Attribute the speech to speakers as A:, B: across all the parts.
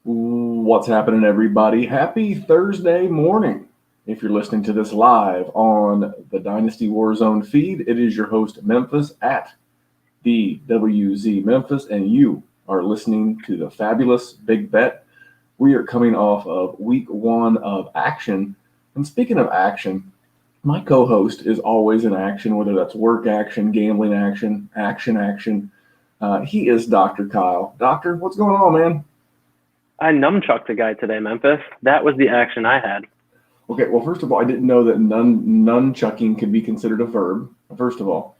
A: What's happening, everybody? Happy Thursday morning. If you're listening to this live on the Dynasty Warzone feed, it is your host, Memphis, at DWZ Memphis, and you are listening to the fabulous Big Bet. We are coming off of week one of action. And speaking of action, my co-host is always in action, whether that's work action, gambling action. He is Dr. Kyle. Doctor, what's going on, man?
B: I nunchucked a guy today, Memphis. That was the action I had.
A: Okay, well, first of all, I didn't know that nunchucking could be considered a verb, first of all.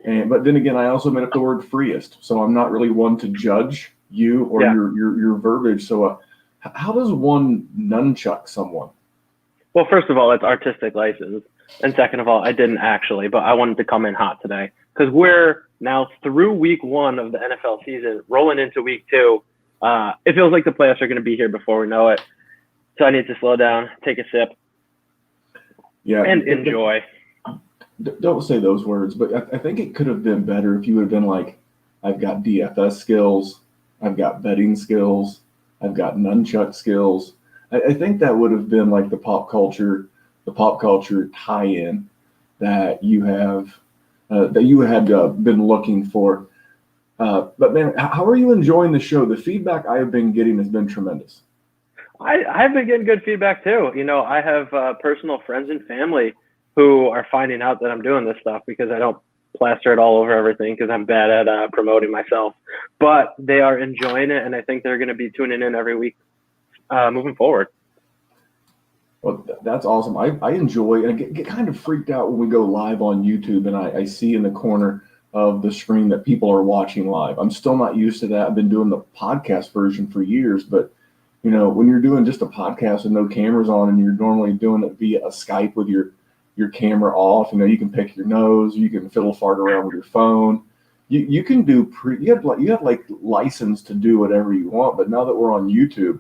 A: But then again, I also made up the word freest, so I'm not really one to judge you or your verbiage. So how does one nunchuck someone?
B: Well, first of all, it's artistic license. And second of all, I didn't actually, but I wanted to come in hot today because we're now through week one of the NFL season, rolling into week two. It feels like the playoffs are going to be here before we know it. So I need to slow down, take a sip, and enjoy.
A: Don't say those words, but I think it could have been better if you would have been like, I've got DFS skills, I've got betting skills, I've got nunchuck skills. I think that would have been like the pop culture tie-in that you have that you had been looking for. But man, how are you enjoying the show? The feedback I have been getting has been tremendous.
B: I've been getting good feedback too. You know, I have personal friends and family who are finding out that I'm doing this stuff because I don't plaster it all over everything because I'm bad at promoting myself. But they are enjoying it, and I think they're going to be tuning in every week moving forward.
A: Well, that's awesome. I enjoy, and I get kind of freaked out when we go live on YouTube and I see in the corner of the screen that people are watching live. I'm still not used to that. I've been doing the podcast version for years, but you know, when you're doing just a podcast with no cameras on and you're normally doing it via a Skype with your camera off, you know, you can pick your nose, you can fiddle fart around with your phone. You can do you have like license to do whatever you want, but now that we're on YouTube,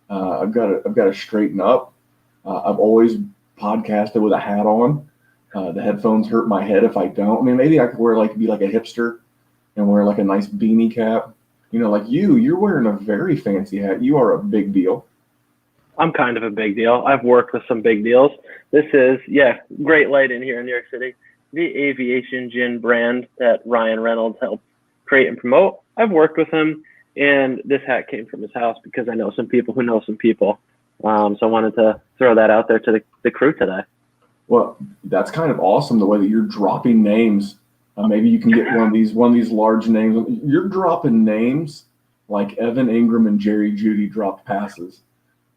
A: I've got to straighten up. I've always podcasted with a hat on. The headphones hurt my head if I don't. I mean, maybe I could be like a hipster and wear like a nice beanie cap. You know, like you're wearing a very fancy hat. You are a big deal.
B: I'm kind of a big deal. I've worked with some big deals. This is, great light in here in New York City. The aviation gin brand that Ryan Reynolds helped create and promote. I've worked with him, and this hat came from his house because I know some people who know some people. So I wanted to throw that out there to the crew today.
A: Well, that's kind of awesome the way that you're dropping names. Maybe you can get one of these large names. You're dropping names like Evan Ingram and Jerry Jeudy dropped passes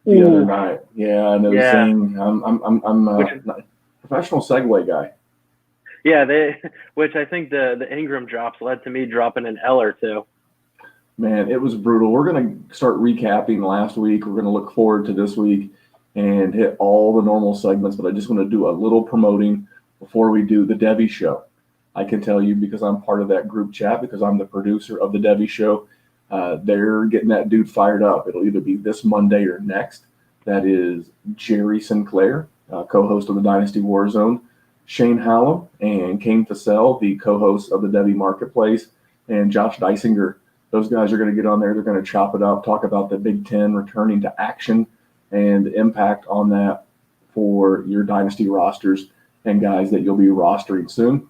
A: the other night. Yeah, I know. Saying I'm a professional segue guy.
B: Yeah, which I think the Ingram drops led to me dropping an L or two.
A: Man, it was brutal. We're going to start recapping last week. We're going to look forward to this week and hit all the normal segments, but I just want to do a little promoting before we do the Debbie Show. I can tell you because I'm part of that group chat, because I'm the producer of the Debbie Show. They're getting that dude fired up. It'll either be this Monday or next. That is Jerry Sinclair, co-host of the Dynasty Warzone, Shane Hallam, and Kane Fassell, the co-host of the Debbie Marketplace, and Josh Dysinger. Those guys are going to get on there. They're going to chop it up, talk about the Big Ten returning to action and the impact on that for your Dynasty rosters and guys that you'll be rostering soon.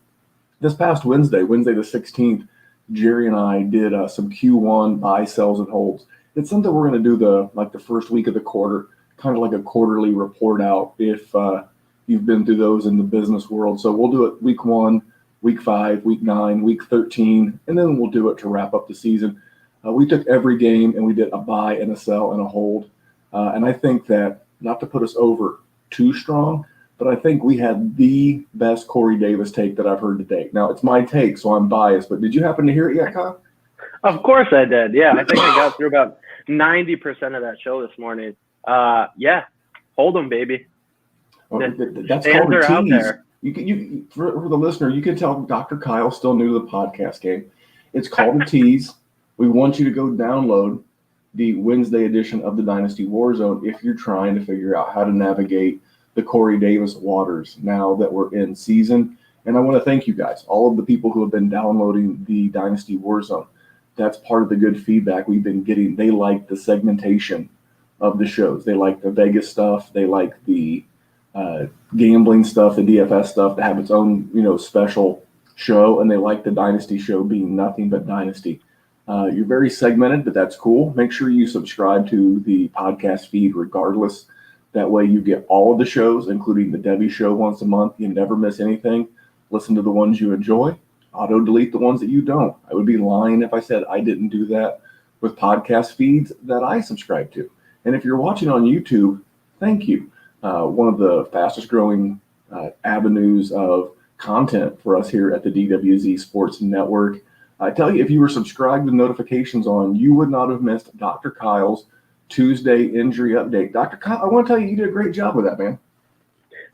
A: This past Wednesday the 16th, Jerry and I did some Q1 buy, sells, and holds. It's something we're going to do the first week of the quarter, kind of like a quarterly report out if you've been through those in the business world. So we'll do it week 1, week 5, week 9, week 13, and then we'll do it to wrap up the season. We took every game and we did a buy and a sell and a hold. And I think that, not to put us over too strong, but I think we had the best Corey Davis take that I've heard to date. Now, it's my take, so I'm biased, but did you happen to hear it yet, Kyle?
B: Of course I did. Yeah, I think I got through about 90% of that show this morning. Hold them, baby.
A: Well, that's called a tease. Out there. You for the listener, you can tell Dr. Kyle's still new to the podcast game. It's called a tease. We want you to go download the Wednesday edition of the Dynasty Warzone if you're trying to figure out how to navigate the Corey Davis waters now that we're in season. And I want to thank you guys, all of the people who have been downloading the Dynasty Warzone. that's part of the good feedback we've been getting. They like the segmentation of the shows. They like the Vegas stuff. They like the gambling stuff, the DFS stuff, to have its own, special show. And they like the Dynasty show being nothing but Dynasty. You're very segmented, but that's cool. Make sure you subscribe to the podcast feed regardless. That way you get all of the shows, including the Debbie show once a month. You never miss anything. Listen to the ones you enjoy. Auto delete the ones that you don't. I would be lying if I said I didn't do that with podcast feeds that I subscribe to. And if you're watching on YouTube, thank you. One of the fastest growing avenues of content for us here at the DWZ Sports Network. I tell you, if you were subscribed with notifications on, you would not have missed Dr. Kyle's Tuesday injury update. Dr. Kyle, I want to tell you, you did a great job with that, man.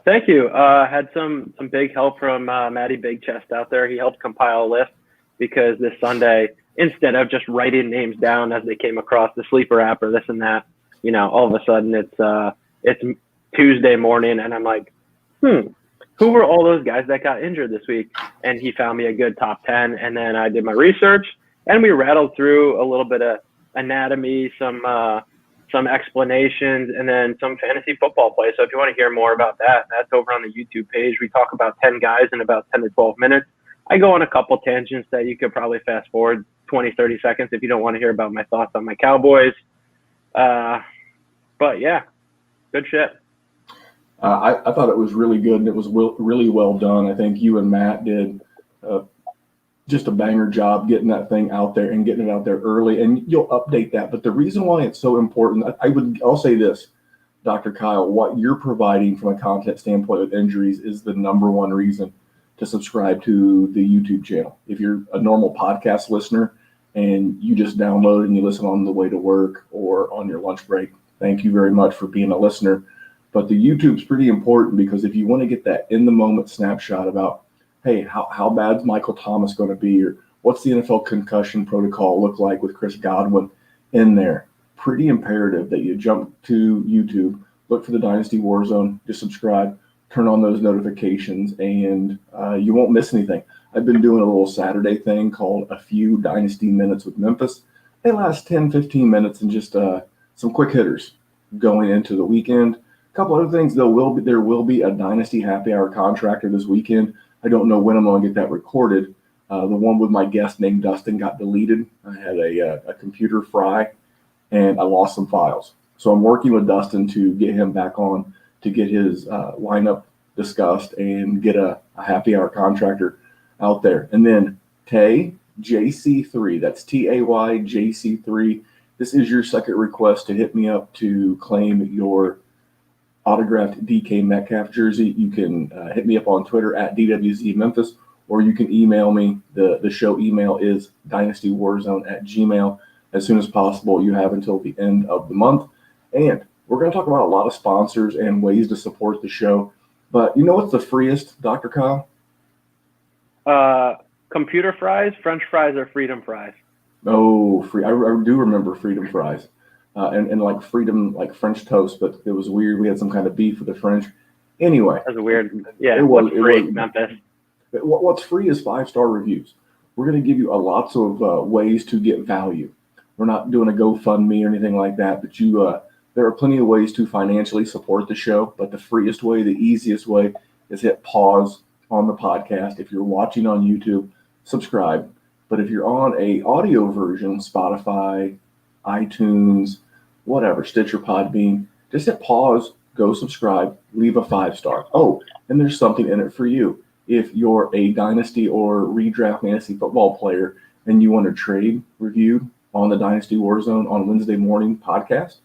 B: Thank you. Had some big help from Matty Big Chest out there. He helped compile a list because this Sunday, instead of just writing names down as they came across the sleeper app or this and that, all of a sudden it's Tuesday morning and I'm like, who were all those guys that got injured this week? And he found me a good top 10. And then I did my research and we rattled through a little bit of anatomy, some explanations, and then some fantasy football play. So if you want to hear more about that, that's over on the YouTube page. We talk about 10 guys in about 10 to 12 minutes. I go on a couple tangents that you could probably fast forward 20, 30 seconds if you don't want to hear about my thoughts on my Cowboys. But yeah, good shit.
A: I thought it was really good and it was really well done. I think you and Matt did just a banger job getting that thing out there and getting it out there early, and you'll update that. But the reason why it's so important, I'll say this, Dr. Kyle, what you're providing from a content standpoint with injuries is the number one reason to subscribe to the YouTube channel. If you're a normal podcast listener and you just download and you listen on the way to work or on your lunch break, thank you very much for being a listener. But the YouTube's pretty important because if you want to get that in the moment snapshot about, hey, how bad's Michael Thomas going to be, or what's the NFL concussion protocol look like with Chris Godwin in there? Pretty imperative that you jump to YouTube, look for the Dynasty Warzone, just subscribe, turn on those notifications, and you won't miss anything. I've been doing a little Saturday thing called A Few Dynasty Minutes with Memphis. They last 10, 15 minutes and just some quick hitters going into the weekend. A couple other things, there will be a Dynasty Happy Hour contractor this weekend. I don't know when I'm going to get that recorded. The one with my guest named Dustin got deleted. I had a computer fry, and I lost some files. So I'm working with Dustin to get him back on to get his lineup discussed and get a happy hour contractor out there. And then Tay, JC3, that's TAYJC3. This is your second request to hit me up to claim your autographed DK Metcalf jersey. You can hit me up on Twitter at DWZ Memphis, or you can email me. The show email is dynastywarzone@gmail. As soon as possible, you have until the end of the month. And we're going to talk about a lot of sponsors and ways to support the show. But you know what's the freest, Dr. Kyle?
B: Computer fries, French fries, or freedom fries?
A: Oh, free! I do remember freedom fries. And like freedom, like French toast, but it was weird. We had some kind of beef with the French. Anyway.
B: That's weird. Yeah, what's free, Memphis?
A: What's free is 5-star reviews. We're going to give you lots of ways to get value. We're not doing a GoFundMe or anything like that, but there are plenty of ways to financially support the show. But the freest way, the easiest way, is hit pause on the podcast. If you're watching on YouTube, subscribe. But if you're on a audio version, Spotify, iTunes, whatever, Stitcher, Podbean, just hit pause, go subscribe, leave a 5-star. Oh, and there's something in it for you. If you're a Dynasty or redraft fantasy football player and you want a trade reviewed on the Dynasty Warzone on Wednesday morning podcast,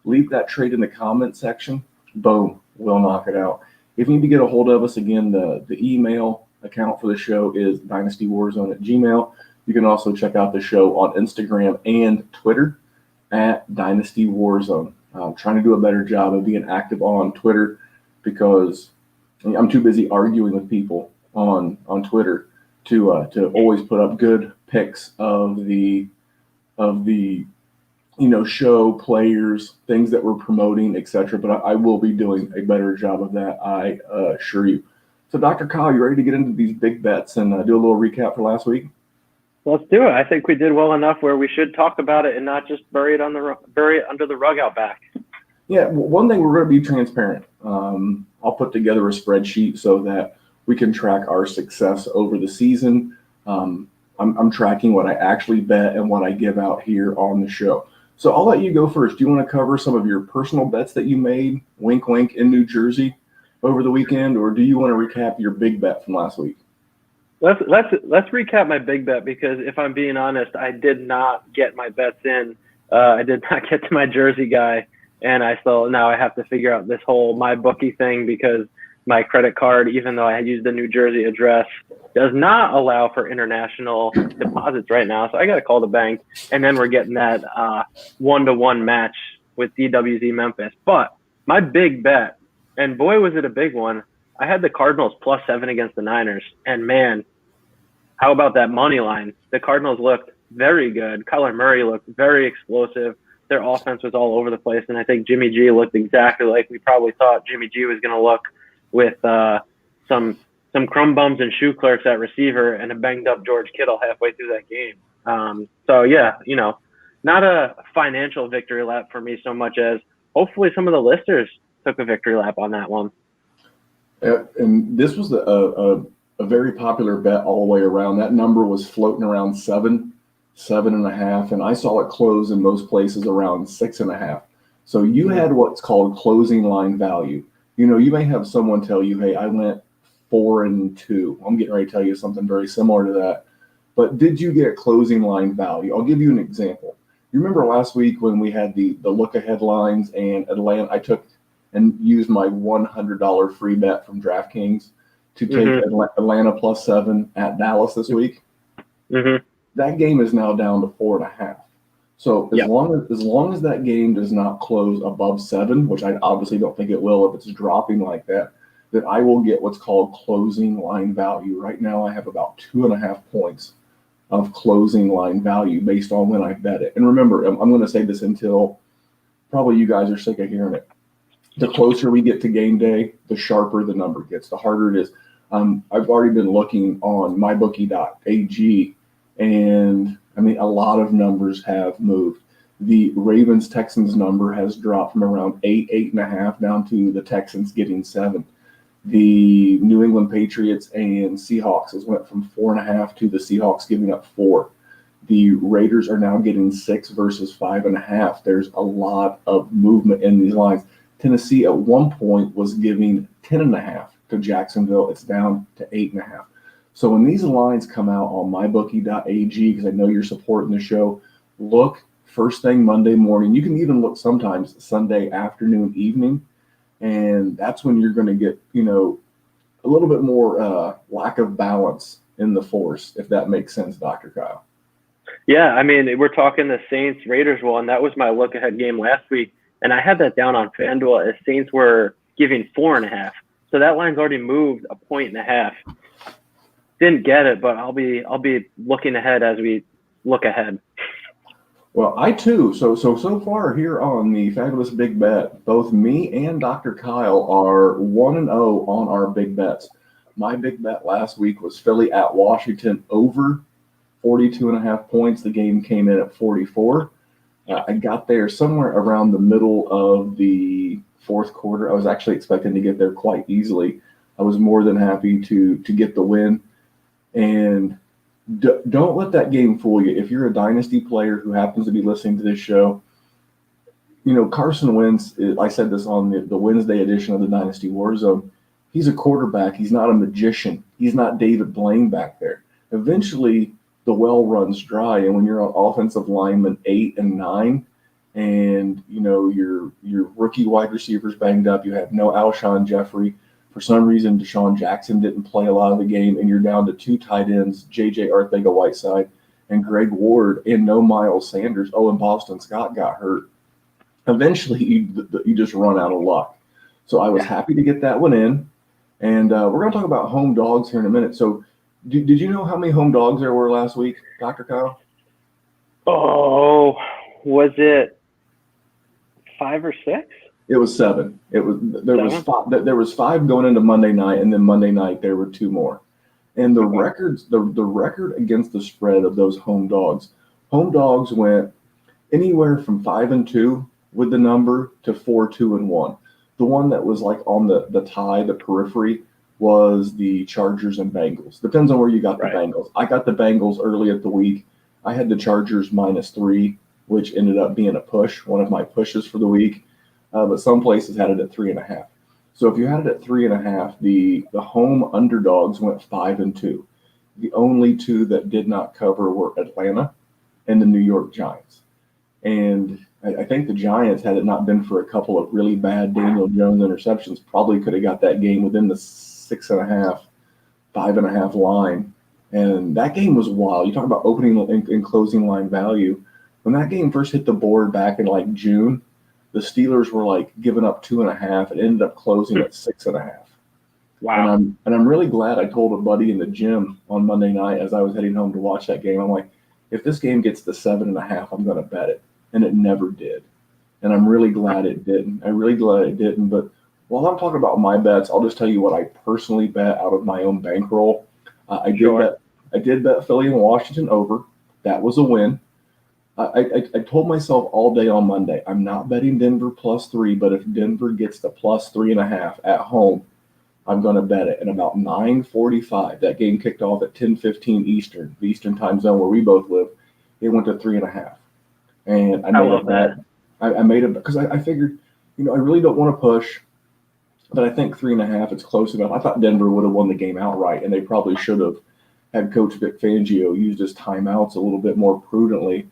A: leave that trade in the comment section. Boom, we'll knock it out. If you need to get a hold of us, again, the email account for the show is dynastywarzone@gmail. You can also check out the show on Instagram and Twitter at Dynasty Warzone. I'm trying to do a better job of being active on Twitter because I'm too busy arguing with people on Twitter to always put up good pics of the show, players, things that we're promoting, etc. But I will be doing a better job of that, I assure you. So, Dr. Kyle, you ready to get into these big bets and do a little recap for last week?
B: Let's do it. I think we did well enough where we should talk about it and not just bury it under the rug out back.
A: Yeah, one thing, we're going to be transparent. I'll put together a spreadsheet so that we can track our success over the season. I'm tracking what I actually bet and what I give out here on the show. So I'll let you go first. Do you want to cover some of your personal bets that you made, wink, wink, in New Jersey over the weekend, or do you want to recap your big bet from last week?
B: Let's recap my big bet, because if I'm being honest, I did not get my bets in. I did not get to my Jersey guy, and now I have to figure out this whole my bookie thing, because my credit card, even though I used the New Jersey address, does not allow for international deposits right now. So I got to call the bank, and then we're getting that 1-to-1 match with DWZ Memphis. But my big bet, and boy was it a big one, I had the Cardinals +7 against the Niners, and man, how about that money line? The Cardinals looked very good. Kyler Murray looked very explosive. Their offense was all over the place, and I think Jimmy G looked exactly like we probably thought Jimmy G was going to look, with some crumb bums and shoe clerks at receiver and a banged up George Kittle halfway through that game. So yeah, not a financial victory lap for me so much as hopefully some of the listeners took a victory lap on that one.
A: And this was a very popular bet all the way around. That number was floating around 7.5, and I saw it close in most places around 6.5. So you had what's called closing line value. You may have someone tell you, hey, I went 4-2. I'm getting ready to tell you something very similar to that. But did you get closing line value? I'll give you an example. You remember last week when we had the look ahead lines, and Atlanta, I took and used my $100 free bet from DraftKings to take Atlanta +7 at Dallas this week.
B: Mm-hmm.
A: That game is now down to 4.5. So as long as that game does not close above 7, which I obviously don't think it will if it's dropping like that, that I will get what's called closing line value. Right now I have about 2.5 points of closing line value based on when I bet it. And remember, I'm going to say this until probably you guys are sick of hearing it. The closer we get to game day, the sharper the number gets, the harder it is. I've already been looking on mybookie.ag, and I mean, a lot of numbers have moved. The Ravens-Texans number has dropped from around 8.5 down to the Texans getting 7. The New England Patriots and Seahawks has went from 4.5 to the Seahawks giving up 4. The Raiders are now getting 6 versus 5.5. There's a lot of movement in these lines. Tennessee at one point was giving 10.5 to Jacksonville. It's down to 8.5. So when these lines come out on mybookie.ag, because I know you're supporting the show, look first thing Monday morning. You can even look sometimes Sunday afternoon, evening, and that's when you're going to get, a little bit more lack of balance in the force, if that makes sense, Dr. Kyle.
B: Yeah, I mean, we're talking the Saints-Raiders one. That was my look-ahead game last week, and I had that down on FanDuel as Saints were giving 4.5. So that line's already moved 1.5 points. Didn't get it, but I'll be looking ahead as we look ahead.
A: Well, I too. So far here on the Fabulous Big Bet, both me and Dr. Kyle are 1-0 on our big bets. My big bet last week was Philly at Washington over 42.5 points. The game came in at 44. I got there somewhere around the middle of the fourth quarter. I was actually expecting to get there quite easily. I was more than happy to get the win. And don't let that game fool you. If you're a dynasty player who happens to be listening to this show, Carson Wentz, I said this on the Wednesday edition of the Dynasty Warzone, he's a quarterback. He's not a magician. He's not David Blaine back there. Eventually, the well runs dry, and when you're on offensive lineman 8 and 9, and your rookie wide receivers banged up, you have no Alshon Jeffrey. For some reason, Deshaun Jackson didn't play a lot of the game, and you're down to 2 tight ends, J.J. Arcega-Whiteside and Greg Ward, and no Miles Sanders. Oh, and Boston Scott got hurt. Eventually, you just run out of luck. So I was happy to get that one in, and we're going to talk about home dogs here in a minute. So did you know how many home dogs there were last week, Dr. Kyle?
B: Oh, was it 5 or 6?
A: It was 7. There was 5 going into Monday night, and then Monday night there were 2 more. And the
B: Okay.
A: records, the record against the spread of those home dogs went anywhere from 5-2 with the number to 4-2-1. The one that was like on the tie, the periphery, was the Chargers and Bengals. Depends on where you got the
B: Right.
A: Bengals. I got the Bengals early at the week. I had the Chargers -3, which ended up being a push, one of my pushes for the week. But some places had it at 3.5. So if you had it at 3.5, the home underdogs went 5-2. The only two that did not cover were Atlanta and the New York Giants. And I think the Giants, had it not been for a couple of really bad Daniel Jones interceptions, probably could have got that game within the 6.5, 5.5 line. And that game was wild. You talk about opening and closing line value. When that game first hit the board back in like June, the Steelers were like giving up 2.5. It ended up closing at 6.5. And
B: Wow.
A: I'm really glad I told a buddy in the gym on Monday night as I was heading home to watch that game. I'm like, if this game gets to 7.5, I'm going to bet it, and it never did. And I'm really glad it didn't. I'm really glad it didn't. But while I'm talking about my bets, I'll just tell you what I personally bet out of my own bankroll. I did
B: Sure.
A: bet. I did bet Philly and Washington over. That was a win. I told myself all day on Monday, I'm not betting Denver +3, but if Denver gets to +3.5 at home, I'm going to bet it. And about 9:45, that game kicked off at 10:15 Eastern, the Eastern time zone where we both live. It went to 3.5, and I
B: I
A: made a
B: love
A: bet.
B: that.
A: I made it because I figured, I really don't want to push, but I think 3.5, it's close enough. I thought Denver would have won the game outright, and they probably should have had Coach Vic Fangio used his timeouts a little bit more prudently.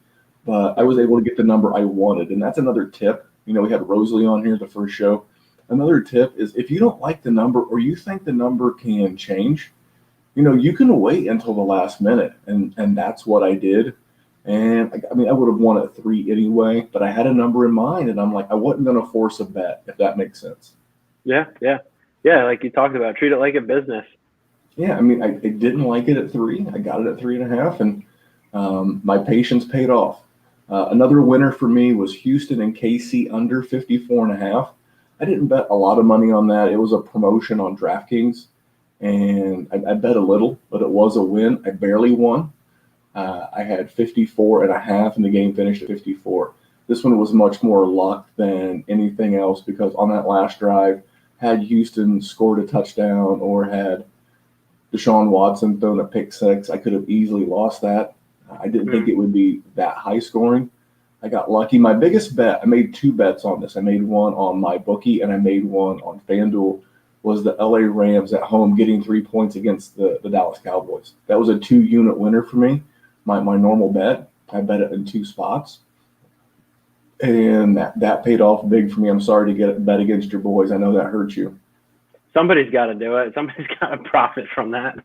A: But I was able to get the number I wanted, and that's another tip. We had Rosalie on here the first show. Another tip is if you don't like the number or you think the number can change, you can wait until the last minute, and that's what I did. And I mean, I would have won at 3 anyway, but I had a number in mind, and I'm like, I wasn't going to force a bet, if that makes sense.
B: Yeah. Yeah. Yeah. Like you talked about, treat it like a business.
A: Yeah, I mean, I didn't like it at 3. I got it at 3.5, and my patience paid off. Another winner for me was Houston and KC under 54.5. I didn't bet a lot of money on that. It was a promotion on DraftKings, and I bet a little, but it was a win. I barely won. I had 54.5, and the game finished at 54. This one was much more luck than anything else because on that last drive, had Houston scored a touchdown or had Deshaun Watson thrown a pick six, I could have easily lost that. I didn't think
B: Mm.
A: it would be that high scoring. I got lucky. My biggest bet, I made 2 bets on this. I made one on my bookie and I made one on FanDuel, was the LA Rams at home getting 3 points against the Dallas Cowboys. That was a 2-unit winner for me. My normal bet, I bet it in 2 spots. And that paid off big for me. I'm sorry to get bet against your boys. I know that hurt you.
B: Somebody's got to do it. Somebody's got to profit from that.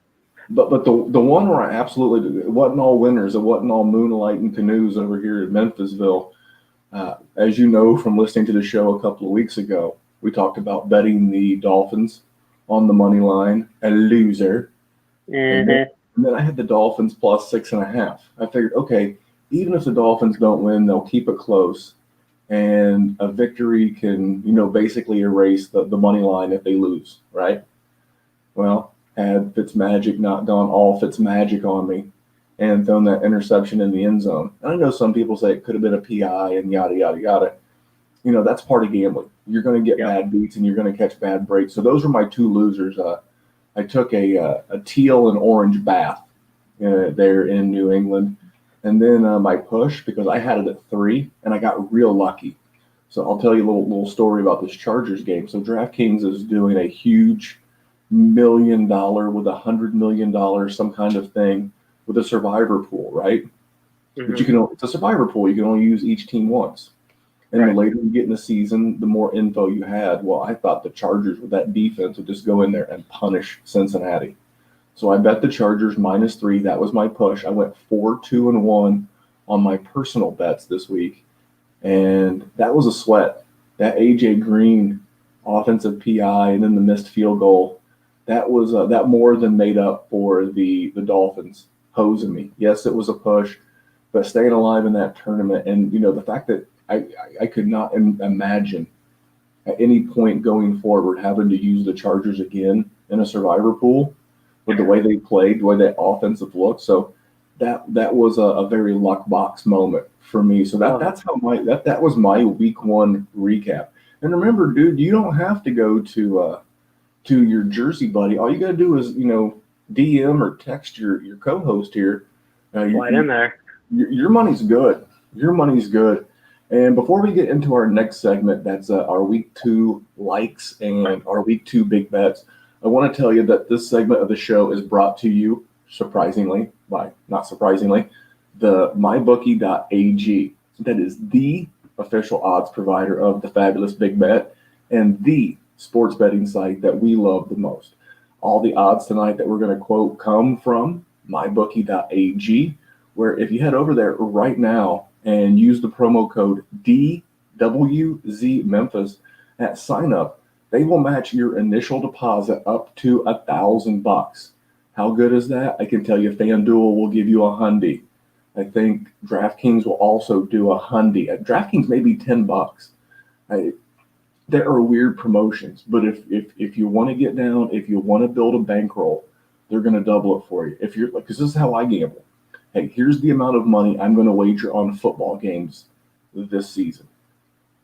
A: But the one where I absolutely, it wasn't all winners, it wasn't all moonlight and canoes over here in Memphisville. As you know from listening to the show a couple of weeks ago, we talked about betting the Dolphins on the money line, a loser. And then,
B: Mm-hmm.
A: and then I had the Dolphins +6.5. I figured, okay, even if the Dolphins don't win, they'll keep it close. And a victory can, basically erase the money line if they lose, right? Well, had Fitzmagic not gone all Fitzmagic on me and thrown that interception in the end zone. And I know some people say it could have been a PI and yada, yada, yada. That's part of gambling. You're going to get
B: Yep.
A: bad beats and you're going to catch bad breaks. So those were my 2 losers. I took a teal and orange bath there in New England. And then my push, because I had it at 3 and I got real lucky. So I'll tell you a little story about this Chargers game. So DraftKings is doing a huge $1 million with $100 million, some kind of thing with a survivor pool, right?
B: Mm-hmm.
A: But it's a survivor pool. You can only use each team once. And
B: Right.
A: the later you get in the season, the more info you had. Well, I thought the Chargers with that defense would just go in there and punish Cincinnati. So I bet the Chargers -3. That was my push. I went 4-2-1 on my personal bets this week. And that was a sweat. That AJ Green offensive PI and then the missed field goal, that was that more than made up for the Dolphins hosing me. Yes, it was a push, but staying alive in that tournament and the fact that I could not imagine at any point going forward having to use the Chargers again in a survivor pool with the way they played, the way their offensive looked. So that was a very luck box moment for me. So that's how that was my week 1 recap. And remember, dude, you don't have to go to your Jersey buddy. All you got to do is, DM or text your co-host here.
B: Slide in there.
A: Your money's good. Your money's good. And before we get into our next segment, that's our week 2 likes and our week 2 big bets, I want to tell you that this segment of the show is brought to you, not surprisingly, the mybookie.ag. That is the official odds provider of the Fabulous Big Bet and the sports betting site that we love the most. All the odds tonight that we're going to quote come from mybookie.ag, where if you head over there right now and use the promo code DWZ Memphis at sign up, they will match your initial deposit up to $1,000. How good is that? I can tell you FanDuel will give you $100. I think DraftKings will also do $100. At DraftKings, maybe $10. There are weird promotions, but if you want to get down, if you want to build a bankroll, they're going to double it for you. If you're because this is how I gamble. Hey, here's the amount of money I'm going to wager on football games this season.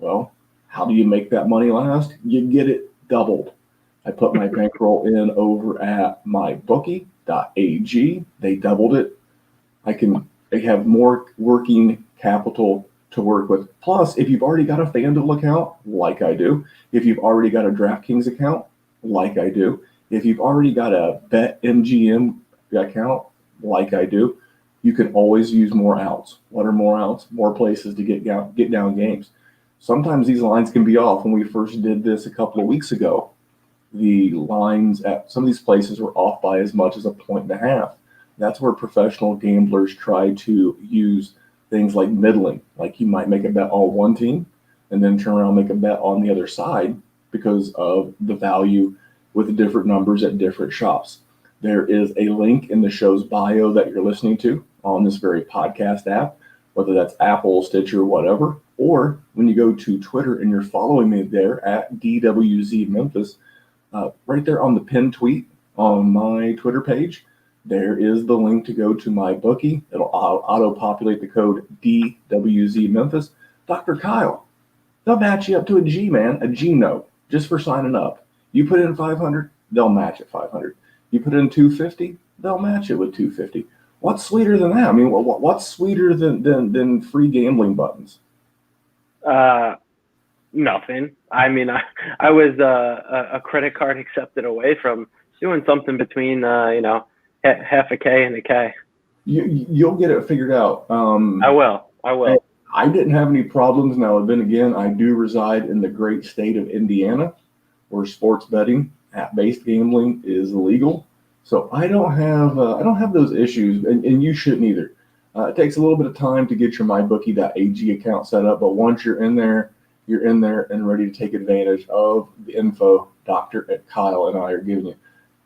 A: Well, how do you make that money last? You get it doubled. I put my bankroll in over at mybookie.ag. They doubled it. I have more working capital to work with. Plus, if you've already got a FanDuel account, like I do, if you've already got a DraftKings account, like I do, if you've already got a BetMGM account, like I do, you can always use more outs. What are more outs? More places to get down games. Sometimes these lines can be off. When we first did this a couple of weeks ago, the lines at some of these places were off by as much as 1.5. That's where professional gamblers try to use things like middling. Like you might make a bet on one team and then turn around and make a bet on the other side because of the value with different numbers at different shops. There is a link in the show's bio that you're listening to on this very podcast app, whether that's Apple, Stitcher, whatever, or when you go to Twitter and you're following me there at DWZ Memphis, right there on the pinned tweet on my Twitter page, there is the link to go to my bookie. It'll auto-populate the code DWZ Memphis. Dr. Kyle, they'll match you up to a G, man, a G note, just for signing up. You put in 500, they'll match it 500. You put in 250, they'll match it with 250. What's sweeter than that? I mean, what's sweeter than free gambling buttons?
B: Nothing. I mean, I was a credit card accepted away from doing something between half a K and a K.
A: You'll get it figured out.
B: I will.
A: I didn't have any problems. Now, then again, I do reside in the great state of Indiana, where sports betting, app-based gambling is illegal. So I don't have those issues, and you shouldn't either. It takes a little bit of time to get your mybookie.ag account set up, but once you're in there and ready to take advantage of the info Dr. Kyle and I are giving you.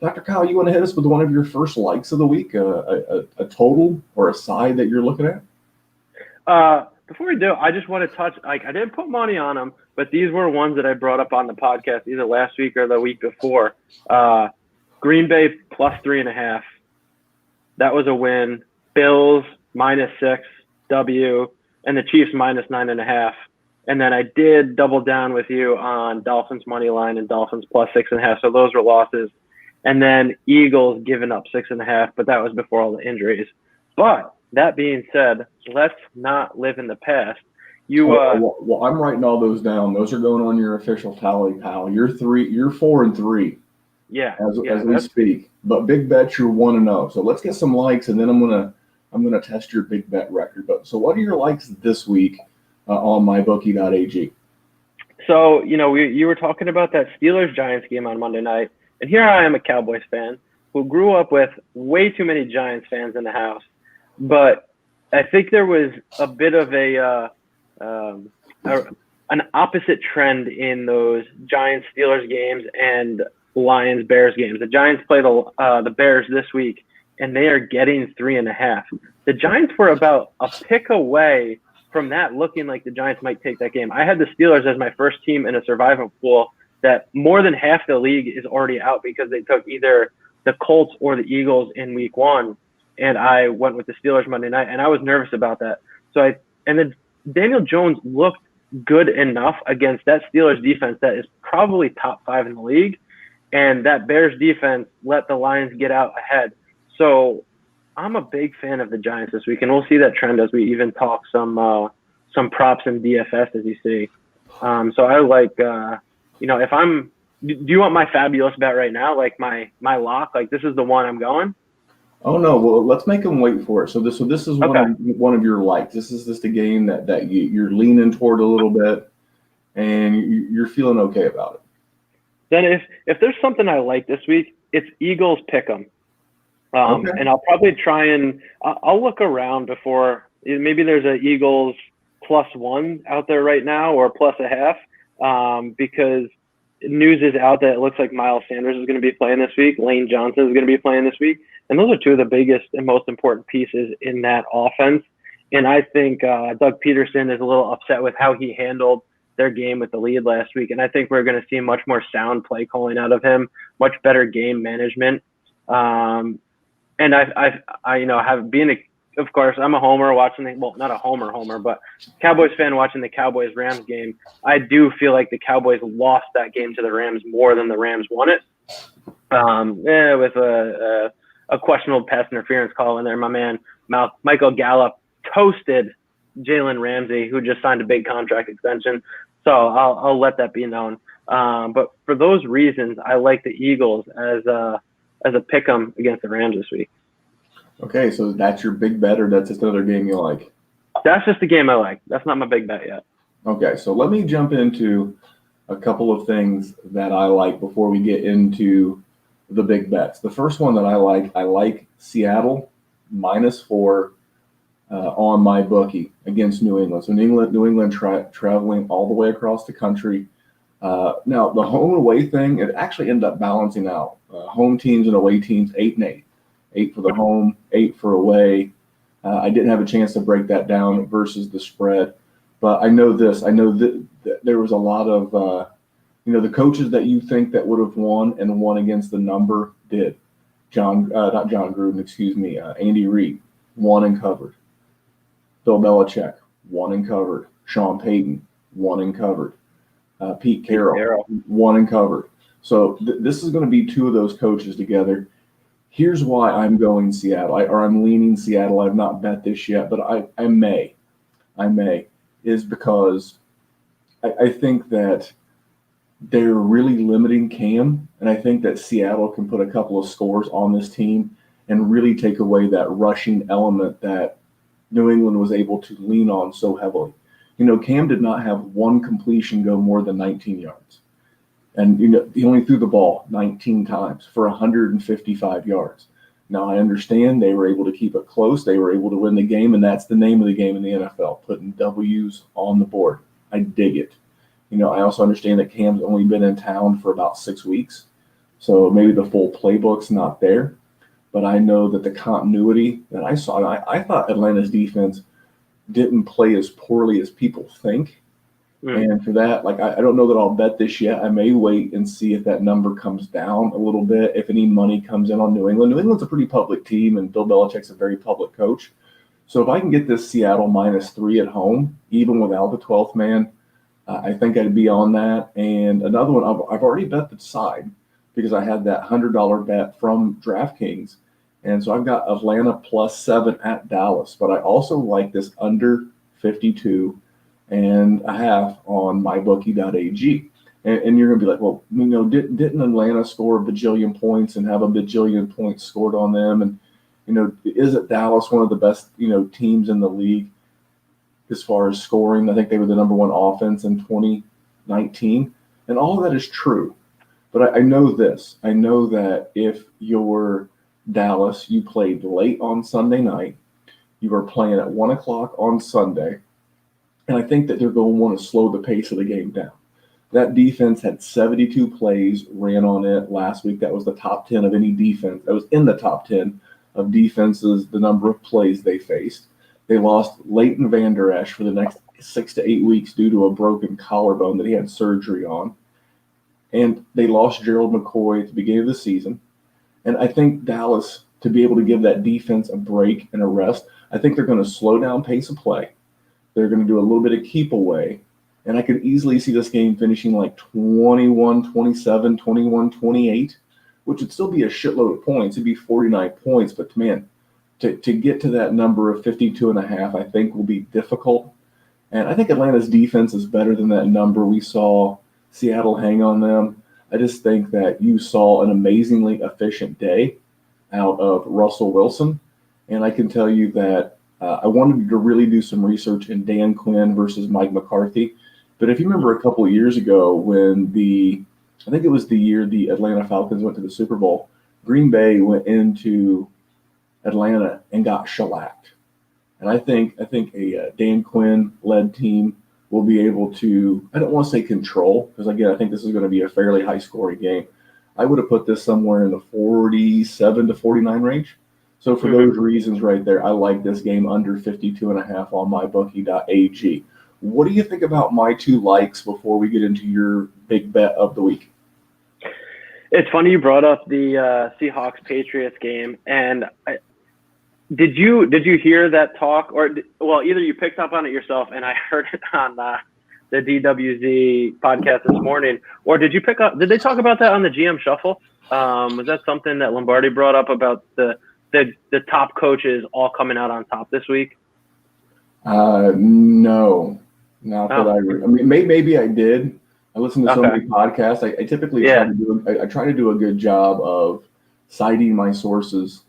A: Dr. Kyle, you want to hit us with one of your first likes of the week, a total or a side that you're looking at?
B: Before we do, I just want to touch, I didn't put money on them, but these were ones that I brought up on the podcast either last week or the week before. Green Bay plus 3.5. That was a win. Bills -6, W, and the Chiefs -9.5. And then I did double down with you on Dolphins money line and Dolphins plus 6.5. So those were losses. And then Eagles giving up 6.5, but that was before all the injuries. But that being said, let's not live in the past.
A: Well, I'm writing all those down. Those are going on your official tally, pal. You're 4-3.
B: Yeah.
A: As we speak. But big bets, you're 1-0. So let's get some likes, and then I'm gonna test your big bet record. But so what are your likes this week on mybookie.ag?
B: So you were talking about that Steelers-Giants game on Monday night. And here I am, a Cowboys fan who grew up with way too many Giants fans in the house. But I think there was a bit of an opposite trend in those Giants-Steelers games and Lions-Bears games. The Giants play the Bears this week, and they are getting 3.5. The Giants were about a pick away from that, looking like the Giants might take that game. I had the Steelers as my first team in a survival pool that more than half the league is already out because they took either the Colts or the Eagles in week 1, and I went with the Steelers Monday night, and I was nervous about that. And then Daniel Jones looked good enough against that Steelers defense that is probably top 5 in the league, and that Bears defense let the Lions get out ahead. So I'm a big fan of the Giants this week, and we'll see that trend as we even talk some props in DFS, as you see. So I like, if I'm, do you want my fabulous bet right now? Like my lock, like this is the one I'm going?
A: Oh no! Well, let's make them wait for it. So this is one of your likes. This is just a game that you're leaning toward a little bit, and you're feeling okay about it.
B: Then if there's something I like this week, it's Eagles Pick'em.
A: Okay.
B: And I'll probably try and I'll look around before. Maybe there's an Eagles +1 out there right now, or +0.5, because news is out that it looks like Miles Sanders is going to be playing this week. Lane Johnson is going to be playing this week. And those are two of the biggest and most important pieces in that offense. And I think Doug Peterson is a little upset with how he handled their game with the lead last week. And I think we're going to see much more sound play calling out of him, much better game management. And I have been of course, I'm a homer watching not a homer, but Cowboys fan watching the Cowboys-Rams game. I do feel like the Cowboys lost that game to the Rams more than the Rams won it. With a questionable pass interference call in there. My man, Michael Gallup toasted Jalen Ramsey, who just signed a big contract extension. So I'll let that be known. But for those reasons, I like the Eagles as a pick'em against the Rams this week.
A: Okay, so that's your big bet, or that's just another game you like?
B: That's just the game I like. That's not my big bet yet.
A: Okay, so let me jump into a couple of things that I like before we get into the big bets. The first one that I like Seattle -4 on my bookie against New England. So New England traveling all the way across the country. Now, the home and away thing, it actually ended up balancing out. Home teams and away teams, 8-8. 8 for the home, 8 for away. I didn't have a chance to break that down versus the spread. But I know this. I know that there was a lot of, the coaches that you think that would have won and won against the number did. Not John Gruden, Andy Reid, won and covered. Bill Belichick, won and covered. Sean Payton, won and covered. Pete Carroll, won and covered. So this is going to be two of those coaches together. Here's why I'm going Seattle, or I'm leaning Seattle. I've not bet this yet, but I may, is because I think that they're really limiting Cam, and I think that Seattle can put a couple of scores on this team and really take away that rushing element that New England was able to lean on so heavily. Cam did not have one completion go more than 19 yards. And, he only threw the ball 19 times for 155 yards. Now, I understand they were able to keep it close. They were able to win the game, and that's the name of the game in the NFL, putting W's on the board. I dig it. I also understand that Cam's only been in town for about 6 weeks, so maybe the full playbook's not there. But I know that the continuity that I saw, I thought Atlanta's defense didn't play as poorly as people think. And for that, I don't know that I'll bet this yet. I may wait and see if that number comes down a little bit, if any money comes in on New England. New England's a pretty public team, and Bill Belichick's a very public coach. So if I can get this Seattle -3 at home, even without the 12th man, I think I'd be on that. And another one, I've already bet the side because I had that $100 bet from DraftKings. And so I've got Atlanta +7 at Dallas. But I also like this under 52.5 on mybookie.ag. And you're going to be like, well, didn't Atlanta score a bajillion points and have a bajillion points scored on them? And, isn't Dallas one of the best, teams in the league as far as scoring? I think they were the number 1 offense in 2019. And all of that is true. But I know this. I know that if you're Dallas, you played late on Sunday night. You are playing at 1 o'clock on Sunday. And I think that they're going to want to slow the pace of the game down. That defense had 72 plays ran on it last week. That was the top 10 of any defense. That was in the top 10 of defenses, the number of plays they faced. They lost Leighton Vander Esch for the next 6 to 8 weeks due to a broken collarbone that he had surgery on. And they lost Gerald McCoy at the beginning of the season. And I think Dallas, to be able to give that defense a break and a rest, I think they're going to slow down pace of play. They're going to do a little bit of keep away. And I could easily see this game finishing like 21-27, 21-28, which would still be a shitload of points. It'd be 49 points. But, man, to get to that number of 52.5, I think will be difficult. And I think Atlanta's defense is better than that number. We saw Seattle hang on them. I just think that you saw an amazingly efficient day out of Russell Wilson. And I can tell you that I wanted to really do some research in Dan Quinn versus Mike McCarthy. But if you remember a couple of years ago when I think it was the year the Atlanta Falcons went to the Super Bowl, Green Bay went into Atlanta and got shellacked. And I think a Dan Quinn-led team will be able to, I don't want to say control, because, again, I think this is going to be a fairly high-scoring game. I would have put this somewhere in the 47 to 49 range. So for those reasons right there, I like this game under 52.5 on mybookie.ag. What do you think about my two likes before we get into your big bet of the week?
B: It's funny you brought up the Seahawks-Patriots game, and did you hear that talk, or either you picked up on it yourself and I heard it on the DWZ podcast this morning, or did they talk about that on the GM Shuffle? Was that something that Lombardi brought up about the top coaches all coming out on top this week?
A: No, not that I mean, maybe I did. I listen to so many podcasts. I typically try to do a good job of citing my sources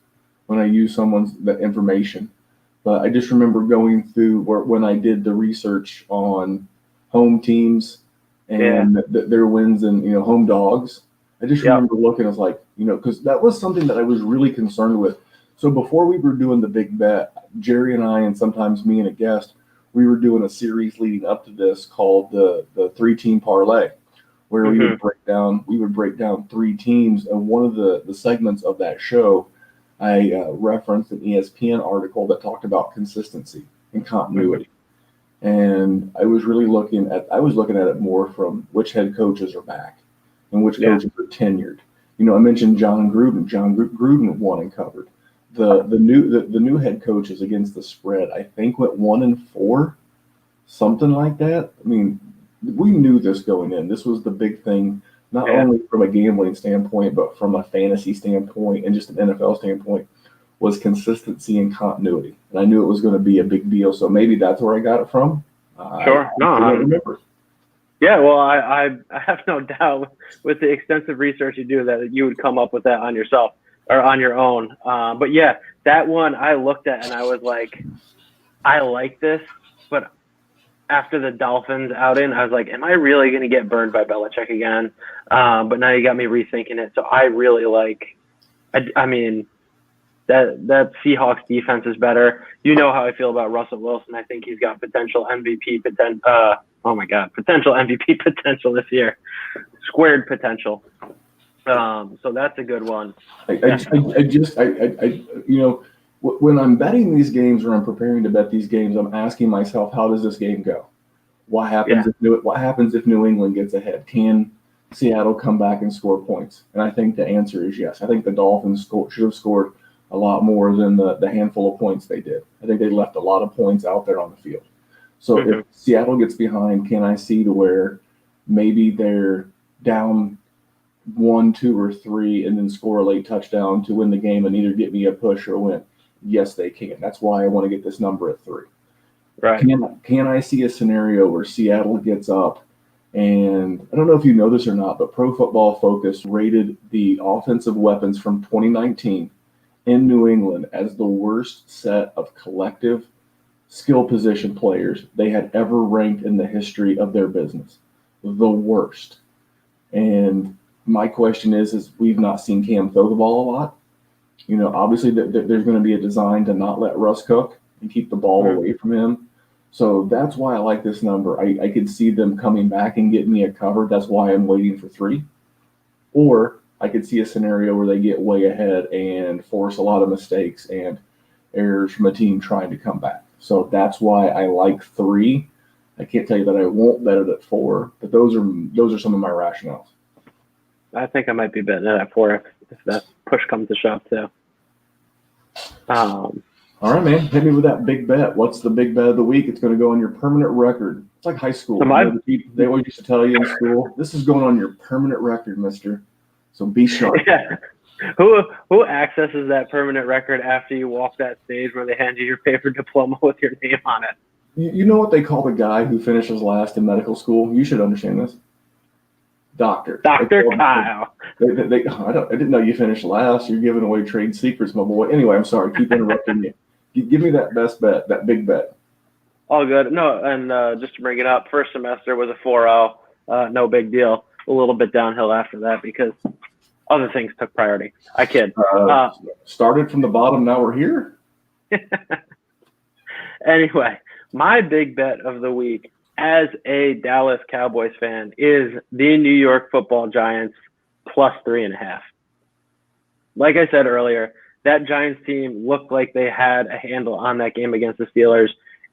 A: when I use someone's information. But I just remember going through when I did the research on home teams and their wins and home dogs. I just remember looking. I was like, because that was something that I was really concerned with. So before we were doing the big bet, Jerry and I, and sometimes me and a guest, we were doing a series leading up to this called the 3-team parlay, where we would break down 3 teams. And one of the segments of that show, I referenced an ESPN article that talked about consistency and continuity. And I was really looking at it more from which head coaches are back and which coaches are tenured. I mentioned John Gruden. John Gruden won and covered. The new head coaches against the spread, I think, went 1-4, something like that. I mean, we knew this going in. This was the big thing, not only from a gambling standpoint, but from a fantasy standpoint and just an NFL standpoint, was consistency and continuity. And I knew it was going to be a big deal. So maybe that's where I got it from.
B: Sure.
A: I remember.
B: Yeah, well, I have no doubt with the extensive research you do that you would come up with that on yourself or on your own. But yeah, that one I looked at and I was like, I like this, but after the Dolphins outing, I was like, am I really going to get burned by Belichick again? But now you got me rethinking it. So I really like, I mean, that Seahawks defense is better. You know how I feel about Russell Wilson. I think he's got potential MVP potential MVP potential this year, squared potential. So that's a good one.
A: When I'm betting these games or I'm preparing to bet these games, I'm asking myself, how does this game go? What happens if New England gets ahead? Can Seattle come back and score points? And I think the answer is yes. I think the Dolphins should have scored a lot more than the handful of points they did. I think they left a lot of points out there on the field. So if Seattle gets behind, can I see to where maybe they're down 1, 2, or 3 and then score a late touchdown to win the game and either get me a push or a win? Yes, they can. That's why I want to get this number at 3.
B: Right.
A: Can I see a scenario where Seattle gets up, and I don't know if you know this or not, but Pro Football Focus rated the offensive weapons from 2019 in New England as the worst set of collective skill position players they had ever ranked in the history of their business. The worst. And my question is we've not seen Cam throw the ball a lot. Obviously there's going to be a design to not let Russ cook and keep the ball away from him. So that's why I like this number. I could see them coming back and getting me a cover. That's why I'm waiting for 3. Or I could see a scenario where they get way ahead and force a lot of mistakes and errors from a team trying to come back. So that's why I like 3. I can't tell you that I won't bet it at 4, but those are some of my rationales.
B: I think I might be betting it at 4 if that's push comes to shove too.
A: All right, man. Hit me with that big bet. What's the big bet of the week? It's going to go on your permanent record. It's like high school.
B: So
A: They always used to tell you in school, this is going on your permanent record, mister. So be sharp.
B: Yeah. Who accesses that permanent record after you walk that stage where they hand you your paper diploma with your name on it?
A: You know what they call the guy who finishes last in medical school? You should understand this. Doctor.
B: Dr. Kyle.
A: I didn't know you finished last. You're giving away trade secrets, my boy. Anyway, I'm sorry. Keep interrupting you. Give me that best bet, that big bet.
B: All good. No, and just to bring it up, first semester was a 4.0. No big deal. A little bit downhill after that because other things took priority. I kid.
A: Started from the bottom. Now we're here.
B: Anyway, my big bet of the week as a Dallas Cowboys fan is the New York Football Giants plus 3.5. Like I said earlier, that Giants team looked like they had a handle on that game against the Steelers,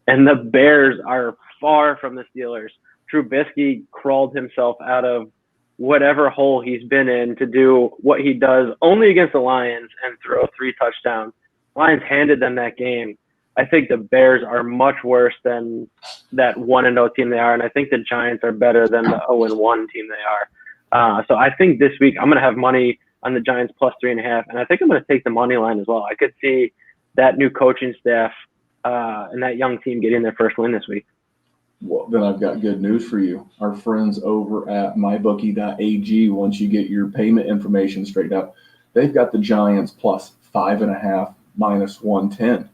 B: and the Bears are far from the Steelers. Trubisky crawled himself out of whatever hole he's been in to do what he does only against the Lions and throw 3 touchdowns. Lions handed them that game. I think the Bears are much worse than that 1-0 team they are, and I think the Giants are better than the 0-1 team they are. So I think this week I'm going to have money on the Giants plus 3.5, and I think I'm going to take the money line as well. I could see that new coaching staff and that young team getting their first win this week.
A: Well, then I've got good news for you. Our friends over at mybookie.ag, once you get your payment information straightened out, they've got the Giants plus 5.5 minus 110.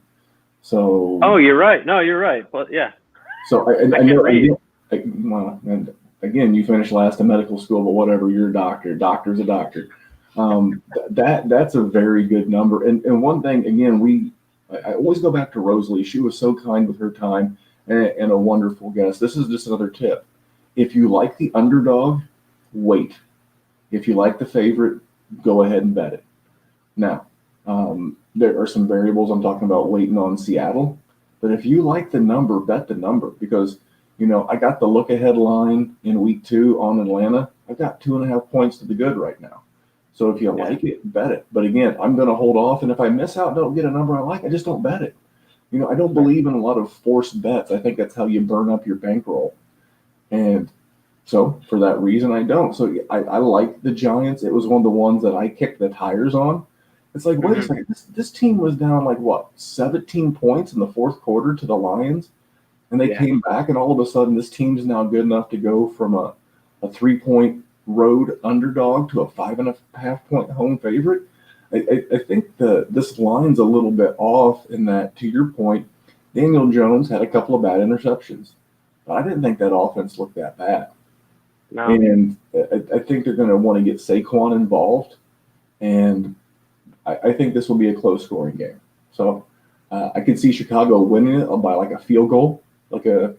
A: So.
B: Oh, you're right. No, you're right. But yeah.
A: So I know. Well, and again, you finished last in medical school, but whatever. You're a doctor. Doctor's a doctor. That's a very good number. And one thing, again, I always go back to Rosalie. She was so kind with her time. And a wonderful guest. This is just another tip. If you like the underdog, wait. If you like the favorite, go ahead and bet it. Now, there are some variables. I'm talking about waiting on Seattle. But if you like the number, bet the number. Because, I got the look-ahead line in week 2 on Atlanta. I've got 2.5 points to the good right now. So if you like it, bet it. But again, I'm going to hold off. And if I miss out, don't get a number I like, I just don't bet it. I don't believe in a lot of forced bets. I think that's how you burn up your bankroll. And so for that reason, I don't. So I like the Giants. It was one of the ones that I kicked the tires on. It's like, wait a second, this team was down 17 points in the fourth quarter to the Lions. And they came back, and all of a sudden this team's now good enough to go from a 3-point road underdog to a 5.5-point home favorite. I think this line's a little bit off in that, to your point, Daniel Jones had a couple of bad interceptions. But I didn't think that offense looked that bad. No. And I think they're going to want to get Saquon involved. And I think this will be a close-scoring game. So I could see Chicago winning it by a field goal, like a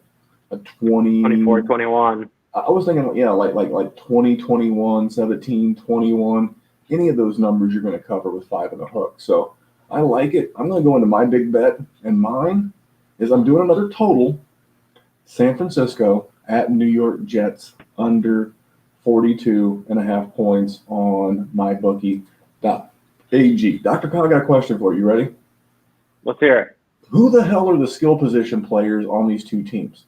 B: 24-21.
A: I was thinking, like 20, 21, 17, 21. Any of those numbers you're going to cover with 5 and a hook. So I like it. I'm going to go into my big bet, and mine is I'm doing another total. San Francisco at New York Jets under 42.5 points on mybookie.ag. Dr. Kyle, I got a question for you. You ready?
B: Let's hear it.
A: Who the hell are the skill position players on these two teams?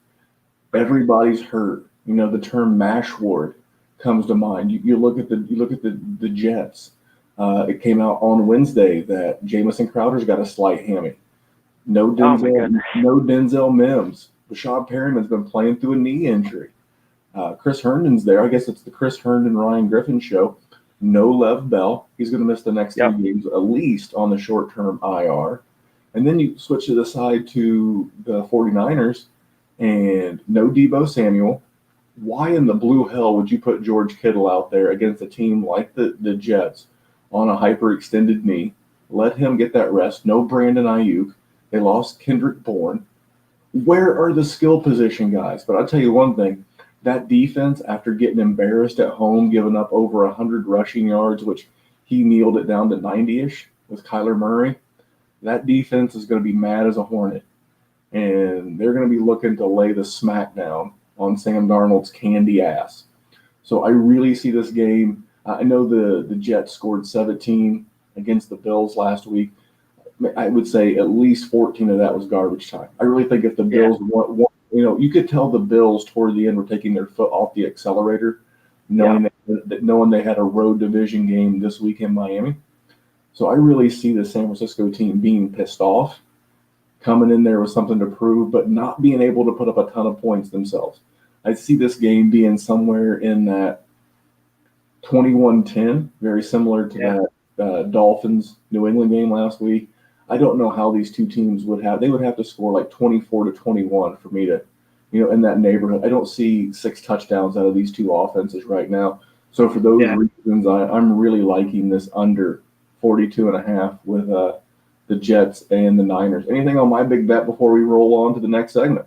A: Everybody's hurt. The term mash ward comes to mind. You look at the Jets. It came out on Wednesday that Jamison Crowder's got a slight hammy. No Denzel Mims. Rashad Perriman's been playing through a knee injury. Chris Herndon's there. I guess it's the Chris Herndon Ryan Griffin show. No Lev Bell. He's going to miss the next 3 games at least on the short-term IR. And then you switch to the side to the 49ers and no Deebo Samuel. Why in the blue hell would you put George Kittle out there against a team like the Jets on a hyperextended knee? Let him get that rest. No Brandon Ayuk. They lost Kendrick Bourne. Where are the skill position guys? But I'll tell you one thing. That defense, after getting embarrassed at home, giving up over 100 rushing yards, which he kneeled it down to 90-ish with Kyler Murray, that defense is going to be mad as a hornet. And they're going to be looking to lay the smackdown on Sam Darnold's candy ass. So I really see this game. I know the Jets scored 17 against the Bills last week, I would say at least 14 of that was garbage time. I really think if the Bills want, you could tell the Bills toward the end were taking their foot off the accelerator, knowing they had a road division game this week in Miami. So I really see the San Francisco team being pissed off, coming in there with something to prove, but not being able to put up a ton of points themselves. I see this game being somewhere in that 21-10, very similar to that Dolphins-New England game last week. I don't know how these two teams would have to score like 24-21 for me to, in that neighborhood. I don't see 6 touchdowns out of these two offenses right now. So for those reasons, I'm really liking this under 42.5 with the Jets and the Niners. Anything on my big bet before we roll on to the next segment?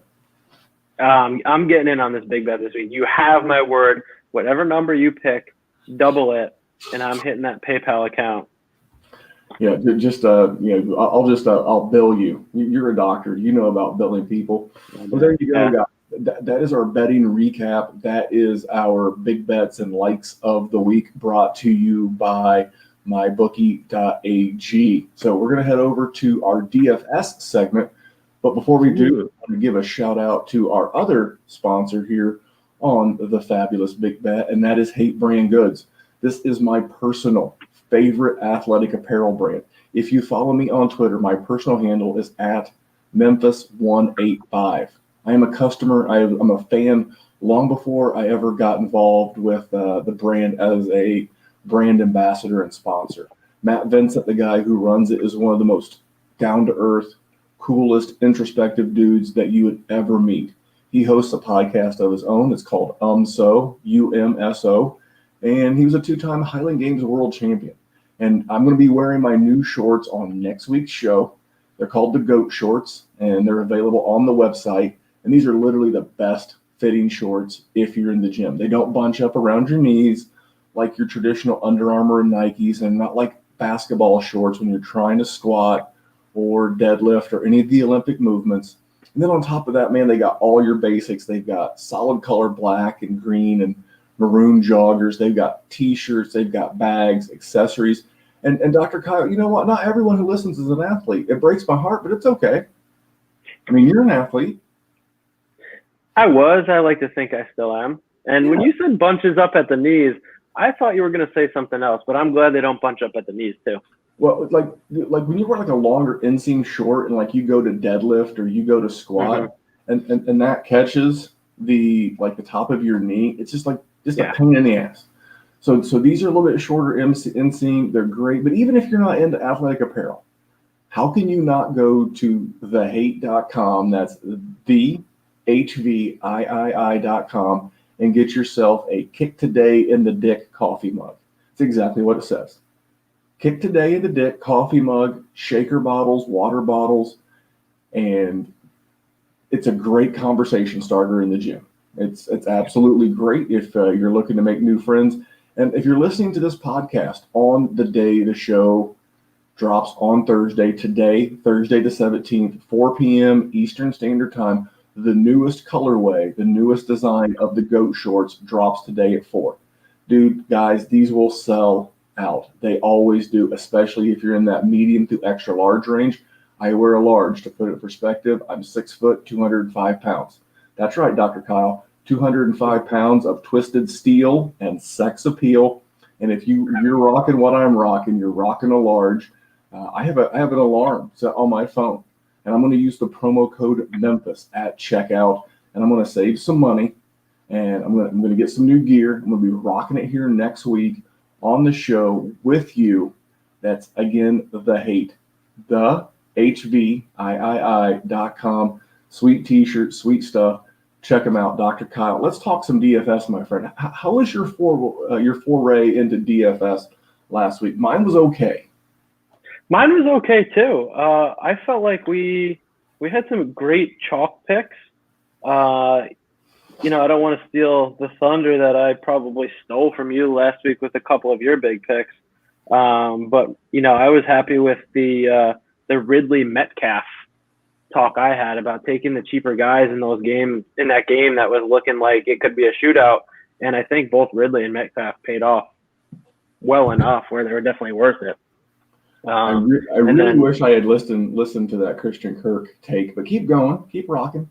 B: I'm getting in on this big bet this week. You have my word. Whatever number you pick, double it, and I'm hitting that PayPal account.
A: Yeah, just I'll bill you. You're a doctor. You know about billing people. Well, there you go, guys. That is our betting recap. That is our big bets and likes of the week, brought to you by mybookie.ag. So we're going to head over to our DFS segment. But before we do, I want to give a shout out to our other sponsor here on the Fabulous Big Bet, and that is Hate Brand Goods. This is my personal favorite athletic apparel brand. If you follow me on Twitter, my personal handle is at Memphis185. I am a customer. I'm a fan long before I ever got involved with the brand as a brand ambassador and sponsor. Matt Vincent, the guy who runs it, is one of the most down-to-earth, coolest, introspective dudes that you would ever meet. He hosts a podcast of his own. It's called UMSO, and he was a 2-time Highland Games world champion. And I'm going to be wearing my new shorts on next week's show. They're called the GOAT shorts, and they're available on the website. And these are literally the best fitting shorts if you're in the gym. They don't bunch up around your knees like your traditional Under Armour and Nikes, and not like basketball shorts when you're trying to squat or deadlift or any of the Olympic movements. And then on top of that, man, they got all your basics. They've got solid color black and green and maroon joggers. They've got T-shirts. They've got bags, accessories. And Dr. Kyle, you know what? Not everyone who listens is an athlete. It breaks my heart, but it's okay. I mean, you're an athlete.
B: I like to think I still am. And when you said bunches up at the knees, I thought you were going to say something else, but I'm glad they don't bunch up at the knees too.
A: Well, like when you wear like a longer inseam short and like you go to deadlift or you go to squat and that catches the top of your knee, it's just a pain in the ass. So these are a little bit shorter inseam. They're great. But even if you're not into athletic apparel, how can you not go to thehate.com? That's thehvii.com and get yourself a Kick Today in the Dick coffee mug. It's exactly what it says. Kick Today in the Dick coffee mug, shaker bottles, water bottles, and it's a great conversation starter in the gym. It's absolutely great if you're looking to make new friends. And if you're listening to this podcast on the day the show drops on Thursday, today, Thursday the 17th, 4 p.m. Eastern Standard Time, the newest colorway, the newest design of the GOAT shorts drops today at 4. Dude, guys, these will sell out. They always do, especially if you're in that medium to extra large range. I wear a large. To put it in perspective, I'm 6 foot, 205 pounds. That's right, Dr. Kyle. 205 pounds of twisted steel and sex appeal. And if you're rocking what I'm rocking, you're rocking a large. I have an alarm set on my phone, and I'm going to use the promo code Memphis at checkout, and I'm going to save some money, and I'm going to get some new gear. I'm going to be rocking it here next week on the show with you. That's again the hate, the HVIII.com. Sweet t-shirt, sweet stuff. Check them out, Dr. Kyle. Let's talk some DFS, my friend. How was your foray into DFS last week? Mine was okay.
B: Mine was okay too. I felt like we had some great chalk picks. I don't want to steal the thunder that I probably stole from you last week with a couple of your big picks. But I was happy with the Ridley Metcalf talk I had about taking the cheaper guys in that game that was looking like it could be a shootout. And I think both Ridley and Metcalf paid off well enough where they were definitely worth it.
A: I
B: Um, and
A: really
B: then
A: wish I had listened to that Christian Kirk take, but keep going, keep rocking.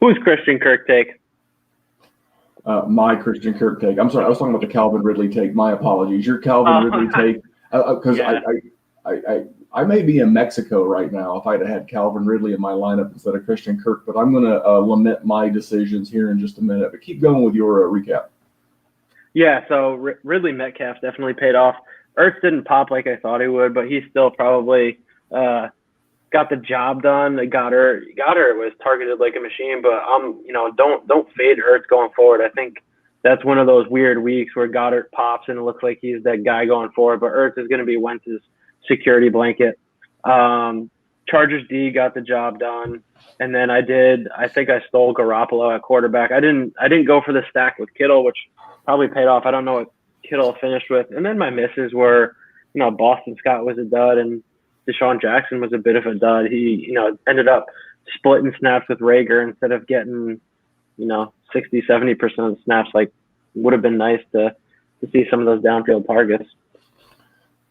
B: who's Christian Kirk take?
A: My Christian Kirk take. I'm sorry, I was talking about the Calvin Ridley take. My apologies. Your Calvin Ridley take, because
B: Yeah.
A: I may be in Mexico right now if I'd have had Calvin Ridley in my lineup instead of Christian Kirk, but I'm going to lament my decisions here in just a minute. But keep going with your recap.
B: Yeah, so Ridley Metcalf definitely paid off. Ertz didn't pop like I thought he would, but he still probably got the job done. Goddard was targeted like a machine, but don't fade Ertz going forward. I think that's one of those weird weeks where Goddard pops and it looks like he's that guy going forward, but Ertz is going to be Wentz's security blanket. Chargers D got the job done, and then I think I stole Garoppolo at quarterback. I didn't go for the stack with Kittle, which probably paid off. I don't know what Kittle finished with, and then my misses were, Boston Scott was a dud and Deshaun Jackson was a bit of a dud. He, ended up splitting snaps with Rager instead of getting, 60, 70% of the snaps. Like, would have been nice to see some of those downfield targets.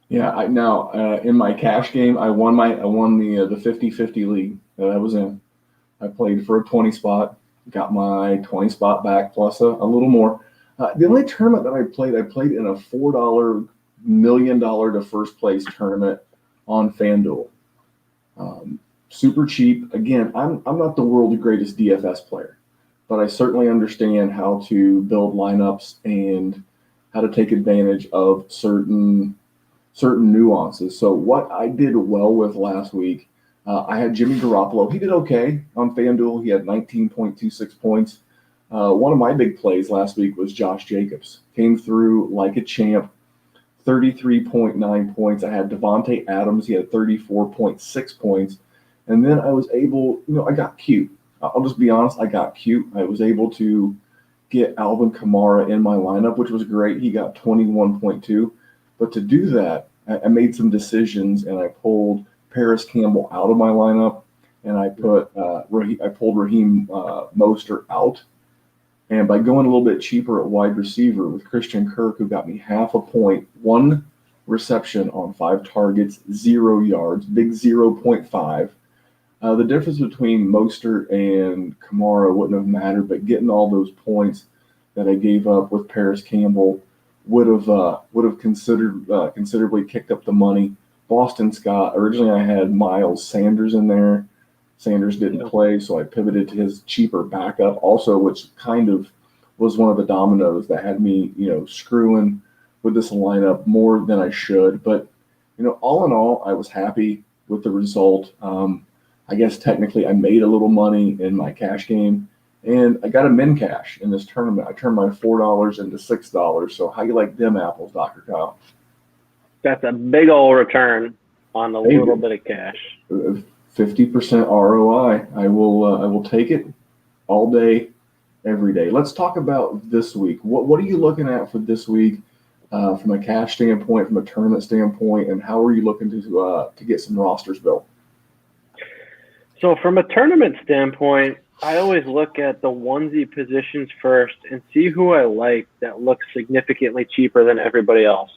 A: Yeah, in my cash game, I won the 50-50 league that I was in. I played for a 20 spot, got my 20 spot back plus a little more. The only tournament that I played in a $4 million to first place tournament on FanDuel. Super cheap. Again, I'm not the world's greatest DFS player, but I certainly understand how to build lineups and how to take advantage of certain nuances. So what I did well with last week, I had Jimmy Garoppolo. He did okay on FanDuel. He had 19.26 points. One of my big plays last week was Josh Jacobs. Came through like a champ, 33.9 points. I had Devontae Adams. He had 34.6 points. And then I was able, I got cute. I'll just be honest, I got cute. I was able to get Alvin Kamara in my lineup, which was great. He got 21.2. But to do that, I made some decisions and I pulled Paris Campbell out of my lineup, and I pulled Raheem Mostert out. And by going a little bit cheaper at wide receiver with Christian Kirk, who got me half a point, 1 reception on 5 targets, 0 yards, big 0.5. The difference between Mostert and Kamara wouldn't have mattered, but getting all those points that I gave up with Paris Campbell would have considerably kicked up the money. Boston Scott, originally I had Miles Sanders in there. Sanders didn't play, so I pivoted to his cheaper backup also, which kind of was one of the dominoes that had me, screwing with this lineup more than I should. But, all in all, I was happy with the result. I guess technically I made a little money in my cash game, and I got a min cash in this tournament. I turned my $4 into $6. So how you like them apples, Dr. Kyle?
B: That's a big old return on a little bit of cash.
A: 50% ROI. I will take it all day, every day. Let's talk about this week. What are you looking at for this week from a cash standpoint, from a tournament standpoint, and how are you looking to get some rosters built?
B: So from a tournament standpoint, I always look at the onesie positions first and see who I like that looks significantly cheaper than everybody else.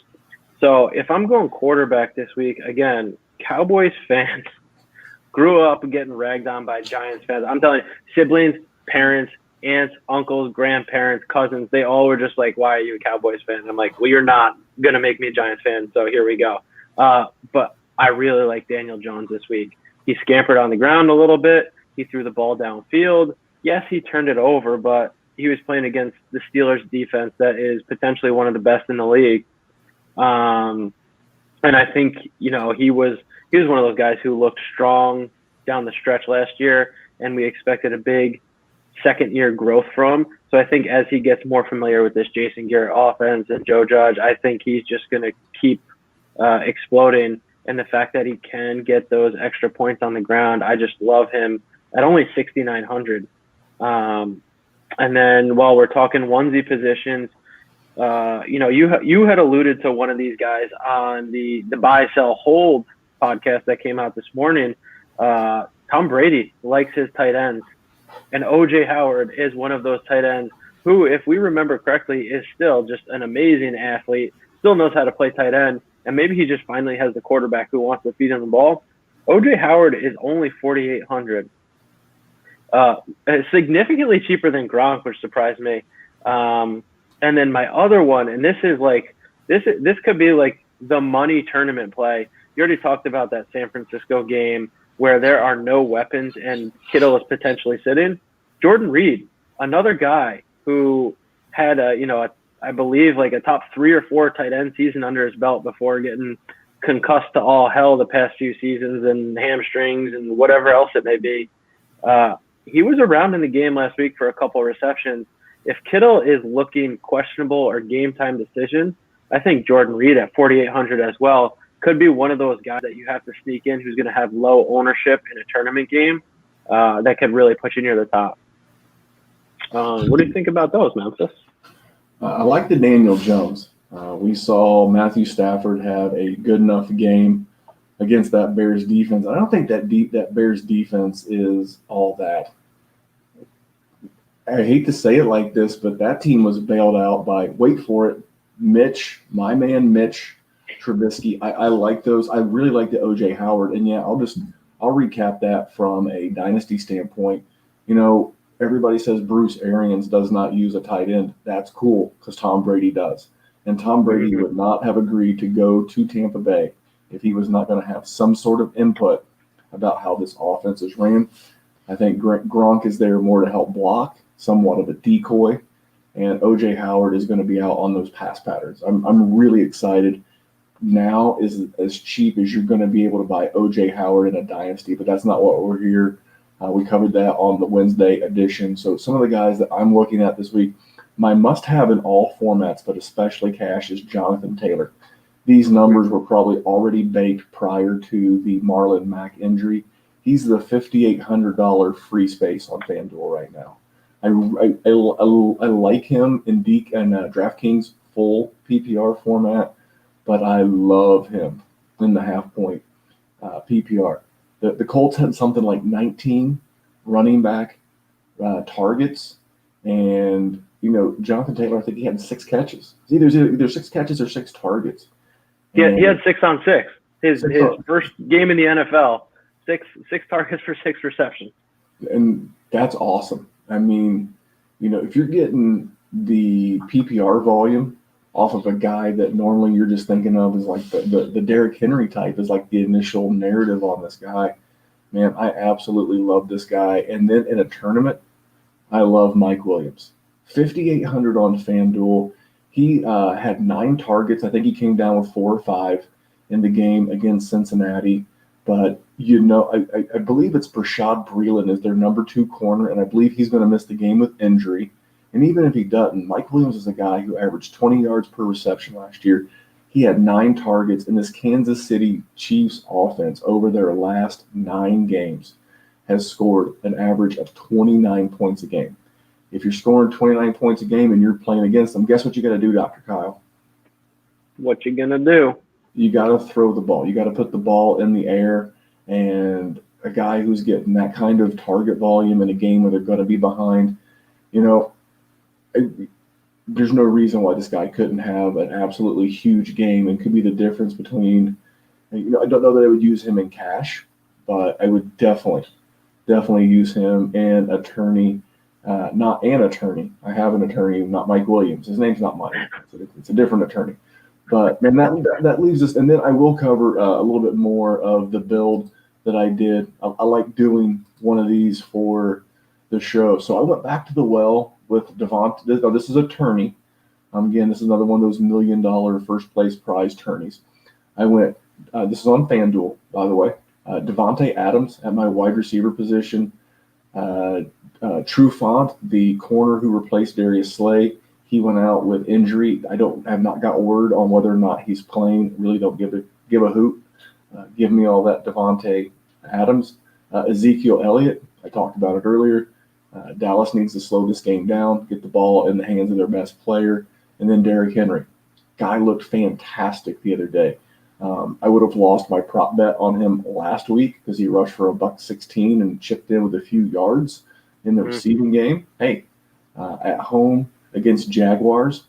B: So if I'm going quarterback this week, again, Cowboys fans grew up getting ragged on by Giants fans. I'm telling you, siblings, parents, aunts, uncles, grandparents, cousins, they all were just like, why are you a Cowboys fan? And I'm like, well, you're not going to make me a Giants fan, so here we go. But I really like Daniel Jones this week. He scampered on the ground a little bit. He threw the ball downfield. Yes, he turned it over, but he was playing against the Steelers defense that is potentially one of the best in the league. And I think, he was one of those guys who looked strong down the stretch last year, and we expected a big second-year growth from him. So I think as he gets more familiar with this Jason Garrett offense and Joe Judge, I think he's just going to keep exploding. And the fact that he can get those extra points on the ground, I just love him at only 6,900. And then while we're talking onesie positions, you had alluded to one of these guys on the buy, sell, hold podcast that came out this morning. Tom Brady likes his tight ends, and OJ Howard is one of those tight ends who, if we remember correctly, is still just an amazing athlete, still knows how to play tight end, and maybe he just finally has the quarterback who wants to feed him the ball. OJ Howard is only 4,800. Significantly cheaper than Gronk, which surprised me. And then my other one, and this could be like the money tournament play. You already talked about that San Francisco game where there are no weapons and Kittle is potentially sitting. Jordan Reed, another guy who had I believe like a top 3 or 4 tight end season under his belt before getting concussed to all hell the past few seasons and hamstrings and whatever else it may be. He was around in the game last week for a couple of receptions. If Kittle is looking questionable or game time decision, I think Jordan Reed at 4,800 as well could be one of those guys that you have to sneak in who's going to have low ownership in a tournament game that could really put you near the top. What do you think about those, Memphis?
A: I like the Daniel Jones. We saw Matthew Stafford have a good enough game against that Bears defense. I don't think that Bears defense is all that. I hate to say it like this, but that team was bailed out by, wait for it, my man Mitch Trubisky. I like those. I really like the OJ Howard. And yeah, I'll recap that from a dynasty standpoint. Everybody says Bruce Arians does not use a tight end. That's cool because Tom Brady does. And Tom Brady would not have agreed to go to Tampa Bay if he was not going to have some sort of input about how this offense is ran. I think Gronk is there more to help block, somewhat of a decoy, and OJ Howard is going to be out on those pass patterns. I'm really excited. Now is as cheap as you're going to be able to buy OJ Howard in a dynasty, but that's not what we're here. We covered that on the Wednesday edition. So some of the guys that I'm looking at this week, my must-have in all formats, but especially cash, is Jonathan Taylor. These numbers were probably already baked prior to the Marlon Mack injury. He's the $5,800 free space on FanDuel right now. I like him in DraftKings full PPR format, but I love him in the half-point PPR. The Colts had something like 19 running back targets, and Jonathan Taylor, I think he had 6 catches. Either 6 catches or 6 targets.
B: Yeah, he had 6 on 6. His first game in the NFL, six targets for 6 receptions.
A: And that's awesome. I mean, if you're getting the PPR volume off of a guy that normally you're just thinking of as like the Derrick Henry type is like the initial narrative on this guy, man, I absolutely love this guy. And then in a tournament, I love Mike Williams. 5,800 on FanDuel. He had 9 targets. I think he came down with 4 or 5 in the game against Cincinnati. But, I believe it's Brashad Breeland is their number 2 corner, and I believe he's going to miss the game with injury. And even if he doesn't, Mike Williams is a guy who averaged 20 yards per reception last year. He had 9 targets, and this Kansas City Chiefs offense over their last 9 games has scored an average of 29 points a game. If you're scoring 29 points a game and you're playing against them, guess what you got to do, Dr. Kyle?
B: What you going to do?
A: You got to throw the ball. You got to put the ball in the air, and a guy who's getting that kind of target volume in a game where they're going to be behind, there's no reason why this guy couldn't have an absolutely huge game and could be the difference between, I don't know that I would use him in cash, but I would definitely use him and attorney. Not an attorney. I have an attorney, not Mike Williams. His name's not Mike. It's a different attorney. But and that leaves us. And then I will cover a little bit more of the build that I did. I like doing one of these for the show. So I went back to the well with Devontae. This is a tourney. Again, this is another one of those $1 million first place prize tourneys. I went. This is on FanDuel, by the way. Devontae Adams at my wide receiver position. Trufant, the corner who replaced Darius Slay, he went out with injury. I have not got word on whether or not he's playing. Really don't give a hoot. Give me all that Devontae Adams. Ezekiel Elliott, I talked about it earlier. Dallas needs to slow this game down, get the ball in the hands of their best player. And then Derrick Henry. Guy looked fantastic the other day. I would have lost my prop bet on him last week because he rushed for $116 and chipped in with a few yards in the receiving game. Hey, at home against Jaguars,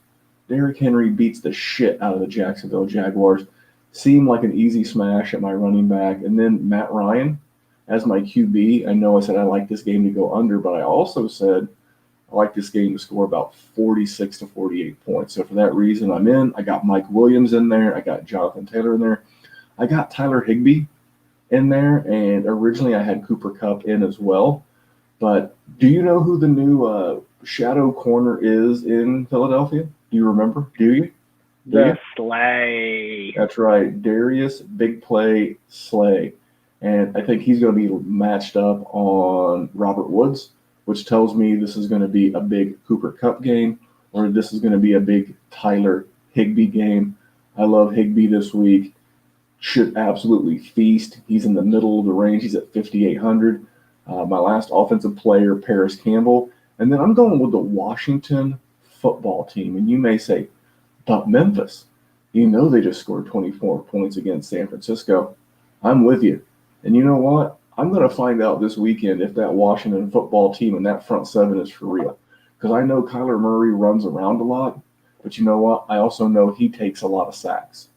A: Derrick Henry beats the shit out of the Jacksonville Jaguars. Seemed like an easy smash at my running back. And then Matt Ryan as my QB. I know I said I like this game to go under, but I also said I like this game to score about 46 to 48 points. So for that reason, I'm in. I got Mike Williams in there. I got Jonathan Taylor in there. I got Tyler Higbee in there. And originally I had Cooper Kupp in as well. But do you know who the new shadow corner is in Philadelphia? Do you remember? Do you?
B: The Slay.
A: That's right. Darius Big Play Slay. And I think he's going to be matched up on Robert Woods, which tells me this is going to be a big Cooper Kupp game, or this is going to be a big Tyler Higbee game. I love Higbee this week. Should absolutely feast. He's in the middle of the range. He's at 5,800. My last offensive player, Paris Campbell. And then I'm going with the Washington football team. And you may say, but Memphis, you know they just scored 24 points against San Francisco. I'm with you. And you know what? I'm going to find out this weekend if that Washington football team and that front seven is for real. Because I know Kyler Murray runs around a lot. But you know what? I also know he takes a lot of sacks.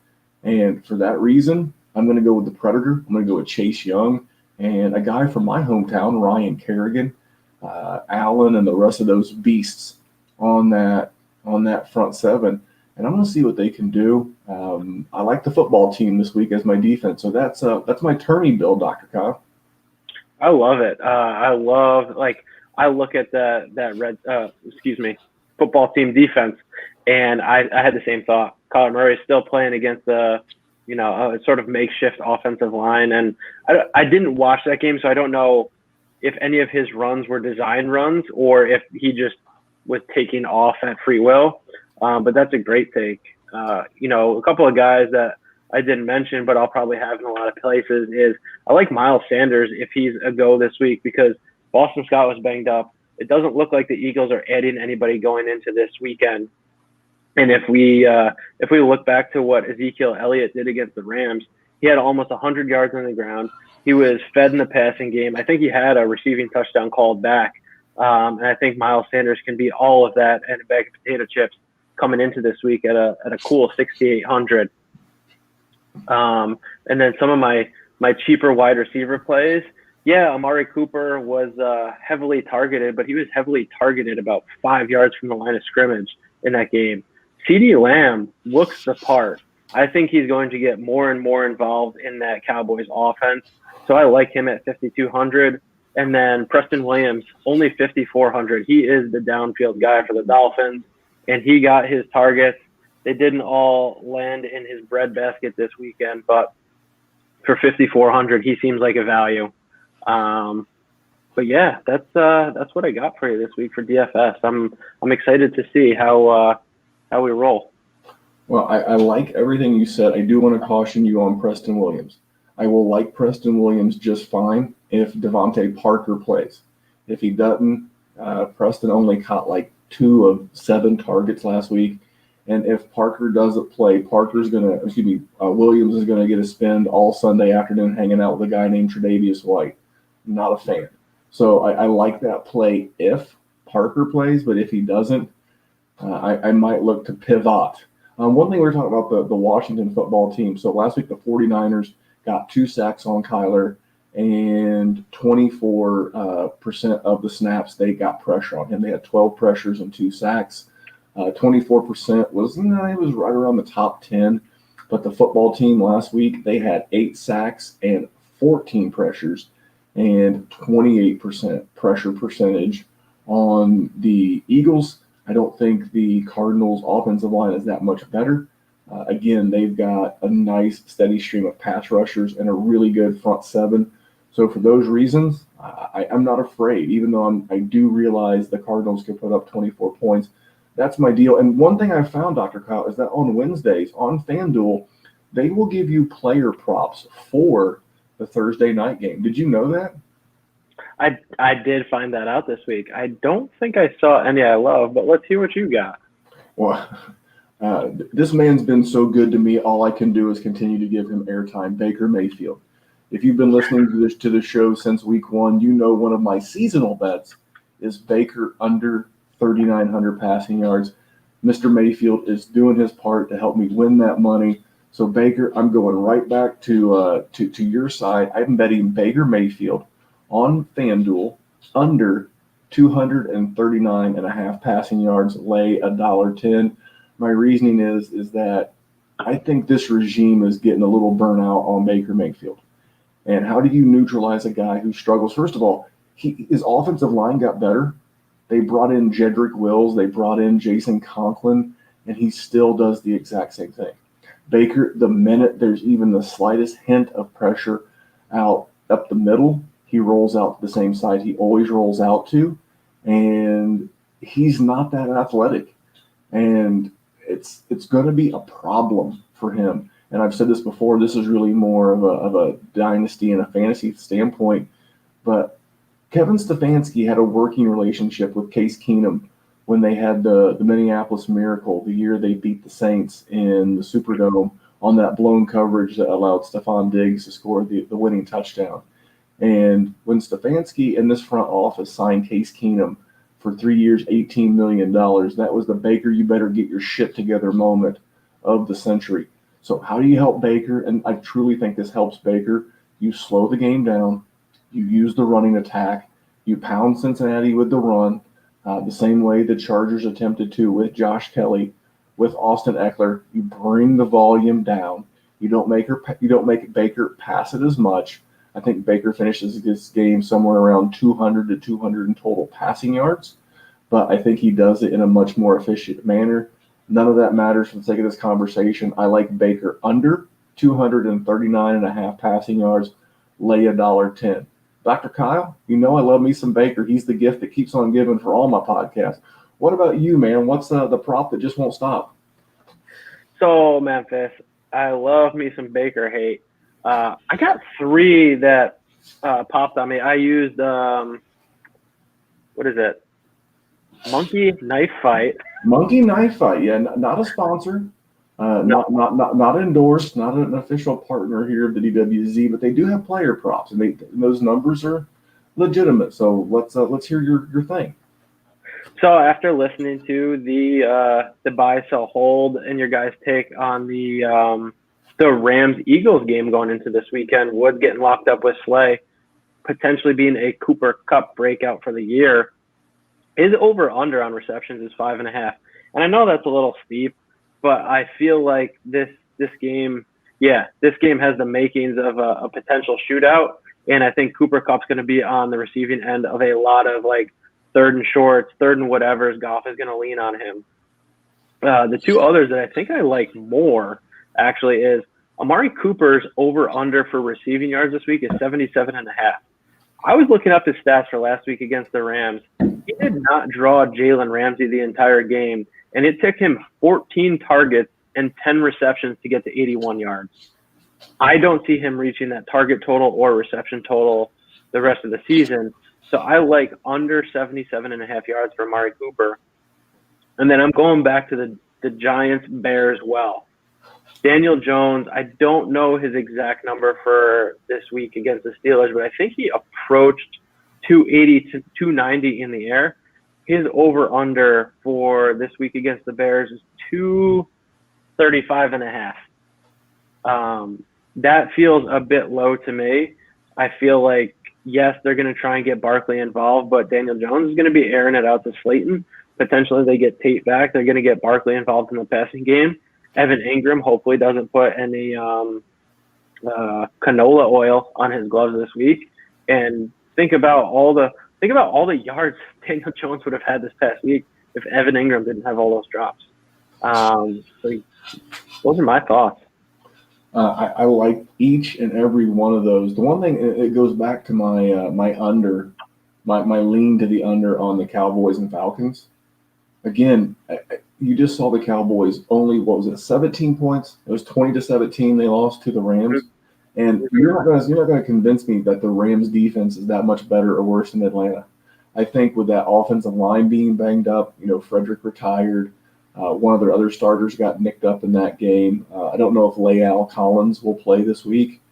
A: And for that reason, I'm going to go with the Predator. I'm going to go with Chase Young. And a guy from my hometown, Ryan Kerrigan, Allen, and the rest of those beasts on that front seven. And I'm going to see what they can do. I like the football team this week as my defense. So that's my turning bill, Dr. Kyle.
B: I love it. I look at that football team defense, and I had the same thought. Kyler Murray is still playing against a sort of makeshift offensive line, and I didn't watch that game, so I don't know if any of his runs were design runs or if he just was taking off at free will. But that's a great take. A couple of guys that I didn't mention, but I'll probably have in a lot of places is I like Miles Sanders if he's a go this week because Boston Scott was banged up. It doesn't look like the Eagles are adding anybody going into this weekend. And if we look back to what Ezekiel Elliott did against the Rams, he had almost 100 yards on the ground. He was fed in the passing game. I think he had a receiving touchdown called back. And I think Miles Sanders can be all of that and a bag of potato chips coming into this week at a cool 6,800. And then some of my cheaper wide receiver plays. Yeah, Amari Cooper was heavily targeted, but he was heavily targeted about 5 yards from the line of scrimmage in that game. CeeDee Lamb looks the part. I think he's going to get more and more involved in that Cowboys offense. So I like him at 5,200. And then Preston Williams, only 5,400. He is the downfield guy for the Dolphins, and he got his targets. They didn't all land in his breadbasket this weekend, but for 5,400, he seems like a value. But yeah, that's what I got for you this week for DFS. I'm excited to see how we roll.
A: Well, I like everything you said. I do want to caution you on Preston Williams. I will like Preston Williams just fine if Devontae Parker plays. If he doesn't, Preston only caught like 2 of 7 targets last week. And if Parker doesn't play, Williams is going to get to spend all Sunday afternoon hanging out with a guy named Tre'Davious White. Not a fan. So I like that play if Parker plays, but if he doesn't, I might look to pivot. One thing we were talking about the Washington football team. So last week the 49ers got 2 sacks on Kyler, and 24% of the snaps they got pressure on him. They had 12 pressures and 2 sacks. 24% was right around the top 10. But the football team last week, they had 8 sacks and 14 pressures and 28% pressure percentage on the Eagles. I don't think the Cardinals' offensive line is that much better. Again, they've got a nice steady stream of pass rushers and a really good front seven. So for those reasons, I'm not afraid, even though I do realize the Cardinals could put up 24 points. That's my deal. And one thing I found, Dr. Kyle, is that on Wednesdays on FanDuel, they will give you player props for the Thursday night game. Did you know that?
B: I did find that out this week. I don't think I saw any I love, but let's hear what you got.
A: Well, this man's been so good to me, all I can do is continue to give him airtime. Baker Mayfield. If you've been listening to the show since week 1, you know one of my seasonal bets is Baker under 3,900 passing yards. Mr. Mayfield is doing his part to help me win that money. So Baker, I'm going right back to your side. I'm betting Baker Mayfield on FanDuel under 239.5 passing yards, lay $1.10. My reasoning is that I think this regime is getting a little burnout on Baker Mayfield. And how do you neutralize a guy who struggles? First of all, his offensive line got better. They brought in Jedrick Wills, they brought in Jason Conklin, and he still does the exact same thing. Baker, the minute there's even the slightest hint of pressure out up the middle, he rolls out to the same side he always rolls out to, and he's not that athletic. And it's going to be a problem for him. And I've said this before, this is really more of a dynasty and a fantasy standpoint, but Kevin Stefanski had a working relationship with Case Keenum when they had the Minneapolis Miracle, the year they beat the Saints in the Superdome on that blown coverage that allowed Stephon Diggs to score the winning touchdown. And when Stefanski and this front office signed Case Keenum for 3 years, $18 million, that was the Baker, you better get your shit together moment of the century. So how do you help Baker? And I truly think this helps Baker. You slow the game down. You use the running attack. You pound Cincinnati with the run, the same way the Chargers attempted to with Josh Kelly, with Austin Eckler. You bring the volume down. You don't make Baker pass it as much. I think Baker finishes this game somewhere around 200 to 200 in total passing yards, but I think he does it in a much more efficient manner. None of that matters for the sake of this conversation. I like Baker under 239.5 passing yards, lay $1.10. Dr. Kyle, you know I love me some Baker. He's the gift that keeps on giving for all my podcasts. What about you, man? What's the prop that just won't stop?
B: So, Memphis, I love me some Baker hate. I got three that popped on me. I used, what is it? Monkey Knife Fight.
A: Monkey Knife Fight, yeah, not a sponsor, not endorsed, not an official partner here of the DWZ, but they do have player props, and those numbers are legitimate. So let's hear your thing.
B: So after listening to the buy, sell, hold, and your guys' take on the Rams Eagles game going into this weekend, Wood getting locked up with Slay, potentially being a Cooper Kupp breakout for the year. His over-under on receptions is 5.5. And I know that's a little steep, but I feel like this game has the makings of a potential shootout. And I think Cooper Kupp's going to be on the receiving end of a lot of like third and shorts, third and whatever's. Goff is going to lean on him. The two others that I think I like more actually is Amari Cooper's over-under for receiving yards this week is 77.5. I was looking up his stats for last week against the Rams. He did not draw Jalen Ramsey the entire game, and it took him 14 targets and 10 receptions to get to 81 yards. I don't see him reaching that target total or reception total the rest of the season. So I like under 77.5 yards for Amari Cooper. And then I'm going back to the Giants Bears well. Daniel Jones, I don't know his exact number for this week against the Steelers, but I think he approached 280 to 290 in the air. His over-under for this week against the Bears is 235.5. That feels a bit low to me. I feel like, yes, they're going to try and get Barkley involved, but Daniel Jones is going to be airing it out to Slayton. Potentially they get Tate back. They're going to get Barkley involved in the passing game. Evan Ingram hopefully doesn't put any canola oil on his gloves this week. And think about all the yards Daniel Jones would have had this past week if Evan Ingram didn't have all those drops. So those are my thoughts.
A: I like each and every one of those. The one thing, it goes back to my my lean to the under on the Cowboys and Falcons. Again, you just saw the Cowboys only, 17 points? It was 20-17 they lost to the Rams. And you're not going to convince me that the Rams defense is that much better or worse than Atlanta. I think with that offensive line being banged up, Frederick retired. One of their other starters got nicked up in that game. I don't know if Leal Collins will play this week.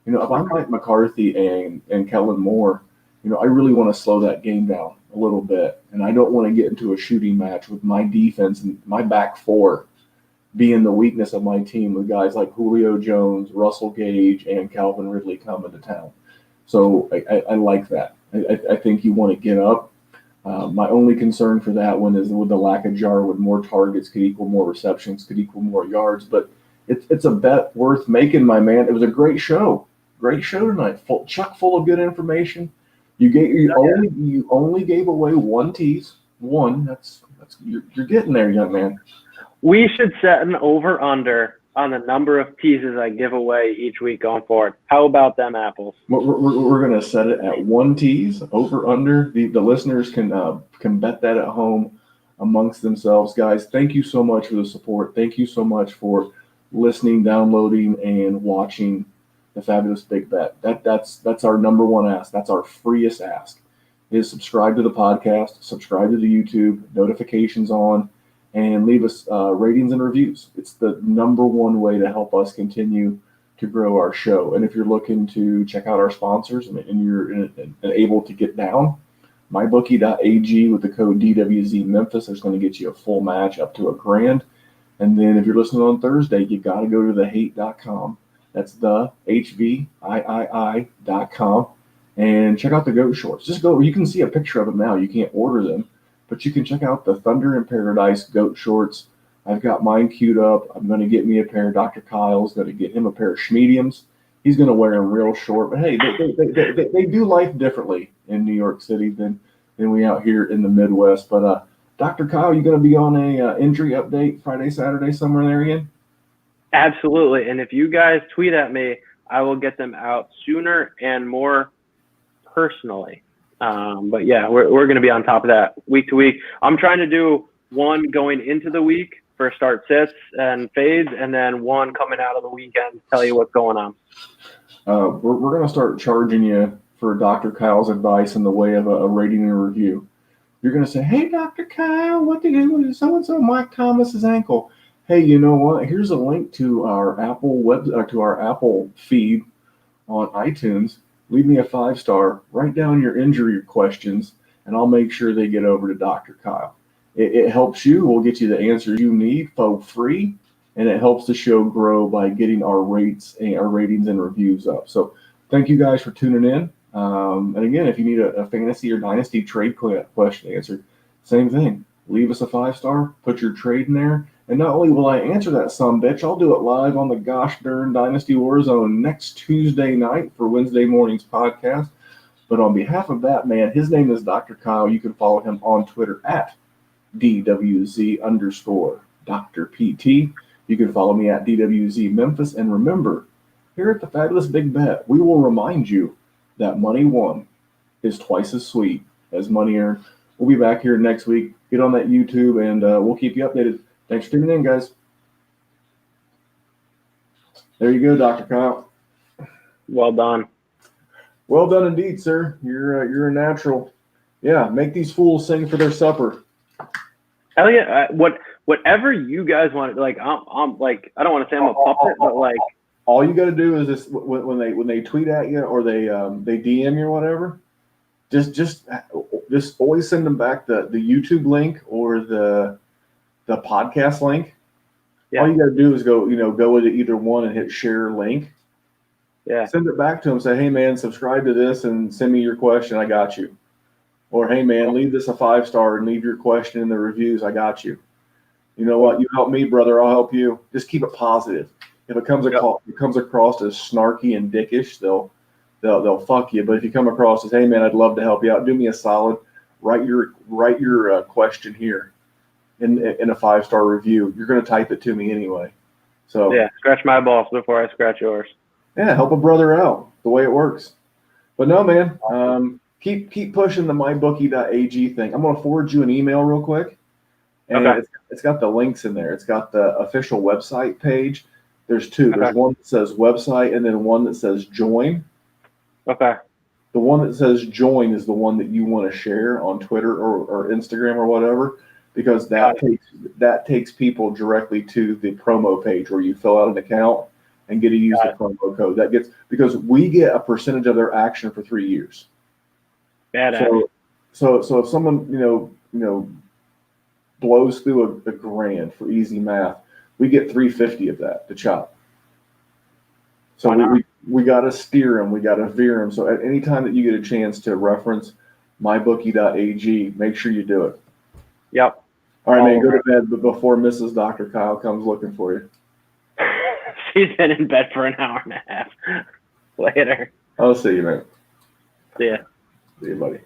A: If I'm Mike McCarthy and Kellen Moore, I really want to slow that game down a little bit, and I don't want to get into a shooting match with my defense and my back four being the weakness of my team with guys like Julio Jones, Russell Gage, and Calvin Ridley coming to town. So I like that. I think you want to get up. My only concern for that one is with the lack of Jarwood, more targets could equal more receptions, could equal more yards. But it's a bet worth making, my man. It was a great show tonight, chock full of good information. You only gave away one tease. One. That's you're getting there, young man.
B: We should set an over-under on the number of teases I give away each week going forward. How about them apples?
A: We're going to set it at one tease, over-under. The listeners can bet that at home amongst themselves. Guys, thank you so much for the support. Thank you so much for listening, downloading, and watching the Fabulous Big Bet. That's our number one ask. That's our freest ask, is subscribe to the podcast, subscribe to the YouTube, notifications on, and leave us ratings and reviews. It's the number one way to help us continue to grow our show. And if you're looking to check out our sponsors and you're able to get down, mybookie.ag with the code DWZ Memphis is going to get you a full match up to $1,000. And then if you're listening on Thursday, you got to go to thehate.com. That's the HVIII.com, and check out the goat shorts. Just go. You can see a picture of them now. You can't order them, but you can check out the Thunder in Paradise goat shorts. I've got mine queued up. I'm going to get me a pair. Dr. Kyle's going to get him a pair of schmediums. He's going to wear them real short. But hey, they do life differently in New York City than we out here in the Midwest. But Dr. Kyle, you going to be on a injury update Friday, Saturday, somewhere there again?
B: Absolutely. And if you guys tweet at me, I will get them out sooner and more personally. But yeah, we're going to be on top of that week to week. I'm trying to do one going into the week for start sits and fades, and then one coming out of the weekend to tell you what's going on.
A: We're going to start charging you for Dr. Kyle's advice in the way of a rating and review. You're going to say, hey, Dr. Kyle, what did so-and-so Mike Thomas's ankle? Hey, you know what? Here's a link to our Apple feed on iTunes. Leave me a 5-star. Write down your injury questions, and I'll make sure they get over to Dr. Kyle. It helps you. We'll get you the answers you need for free, and it helps the show grow by getting our ratings and reviews up. So thank you guys for tuning in. And again, if you need a fantasy or dynasty trade question answered, same thing. Leave us a 5-star. Put your trade in there. And not only will I answer that sumbitch, I'll do it live on the gosh darn Dynasty Warzone next Tuesday night for Wednesday morning's podcast. But on behalf of that man, his name is Dr. Kyle. You can follow him on Twitter at DWZ_Dr. PT. You can follow me at DWZ Memphis. And remember, here at the Fabulous Big Bet, we will remind you that money won is twice as sweet as money earned. We'll be back here next week. Get on that YouTube, and we'll keep you updated. Thanks for tuning in, guys. There you go, Dr. Kyle.
B: Well done.
A: Well done indeed, sir. You're a natural. Yeah, make these fools sing for their supper.
B: Hell yeah. Whatever you guys want. Like, I'm like, I don't want to say I'm a puppet, but like,
A: all you got to do is this: when they tweet at you or they DM you or whatever, just always send them back the YouTube link or the podcast link. Yeah. All you got to do is go with either one and hit share link.
B: Yeah.
A: Send it back to them. Say, hey man, subscribe to this and send me your question. I got you. Or hey man, leave this a 5-star and leave your question in the reviews. I got you. You know what? You help me, brother. I'll help you. Just keep it positive. If it comes across as snarky and dickish, they'll fuck you. But if you come across as, hey man, I'd love to help you out. Do me a solid. Write your question here. In a 5-star review, you're going to type it to me anyway. So
B: yeah, scratch my balls before I scratch yours.
A: Yeah, help a brother out the way it works. But no, man, keep pushing the mybookie.ag thing. I'm going to forward you an email real quick, and okay. It's got the links in there. It's got the official website page. There's two. There's one that says website, and then one that says join.
B: Okay.
A: The one that says join is the one that you want to share on Twitter or Instagram or whatever. Because that takes people directly to the promo page where you fill out an account and get to use the promo code. Because we get a percentage of their action for 3 years.
B: Badass.
A: So if someone blows through a grand for easy math, we get 350 of that to chop. So
B: Why not?
A: we got to steer them, we got to veer them. So at any time that you get a chance to reference mybookie.ag, make sure you do it.
B: Yep.
A: All right, man,
B: All
A: go to
B: right.
A: bed, but before Mrs. Dr. Kyle comes looking for you.
B: She's been in bed for an hour and a half. Later.
A: I'll see you, man.
B: See ya.
A: See you, buddy.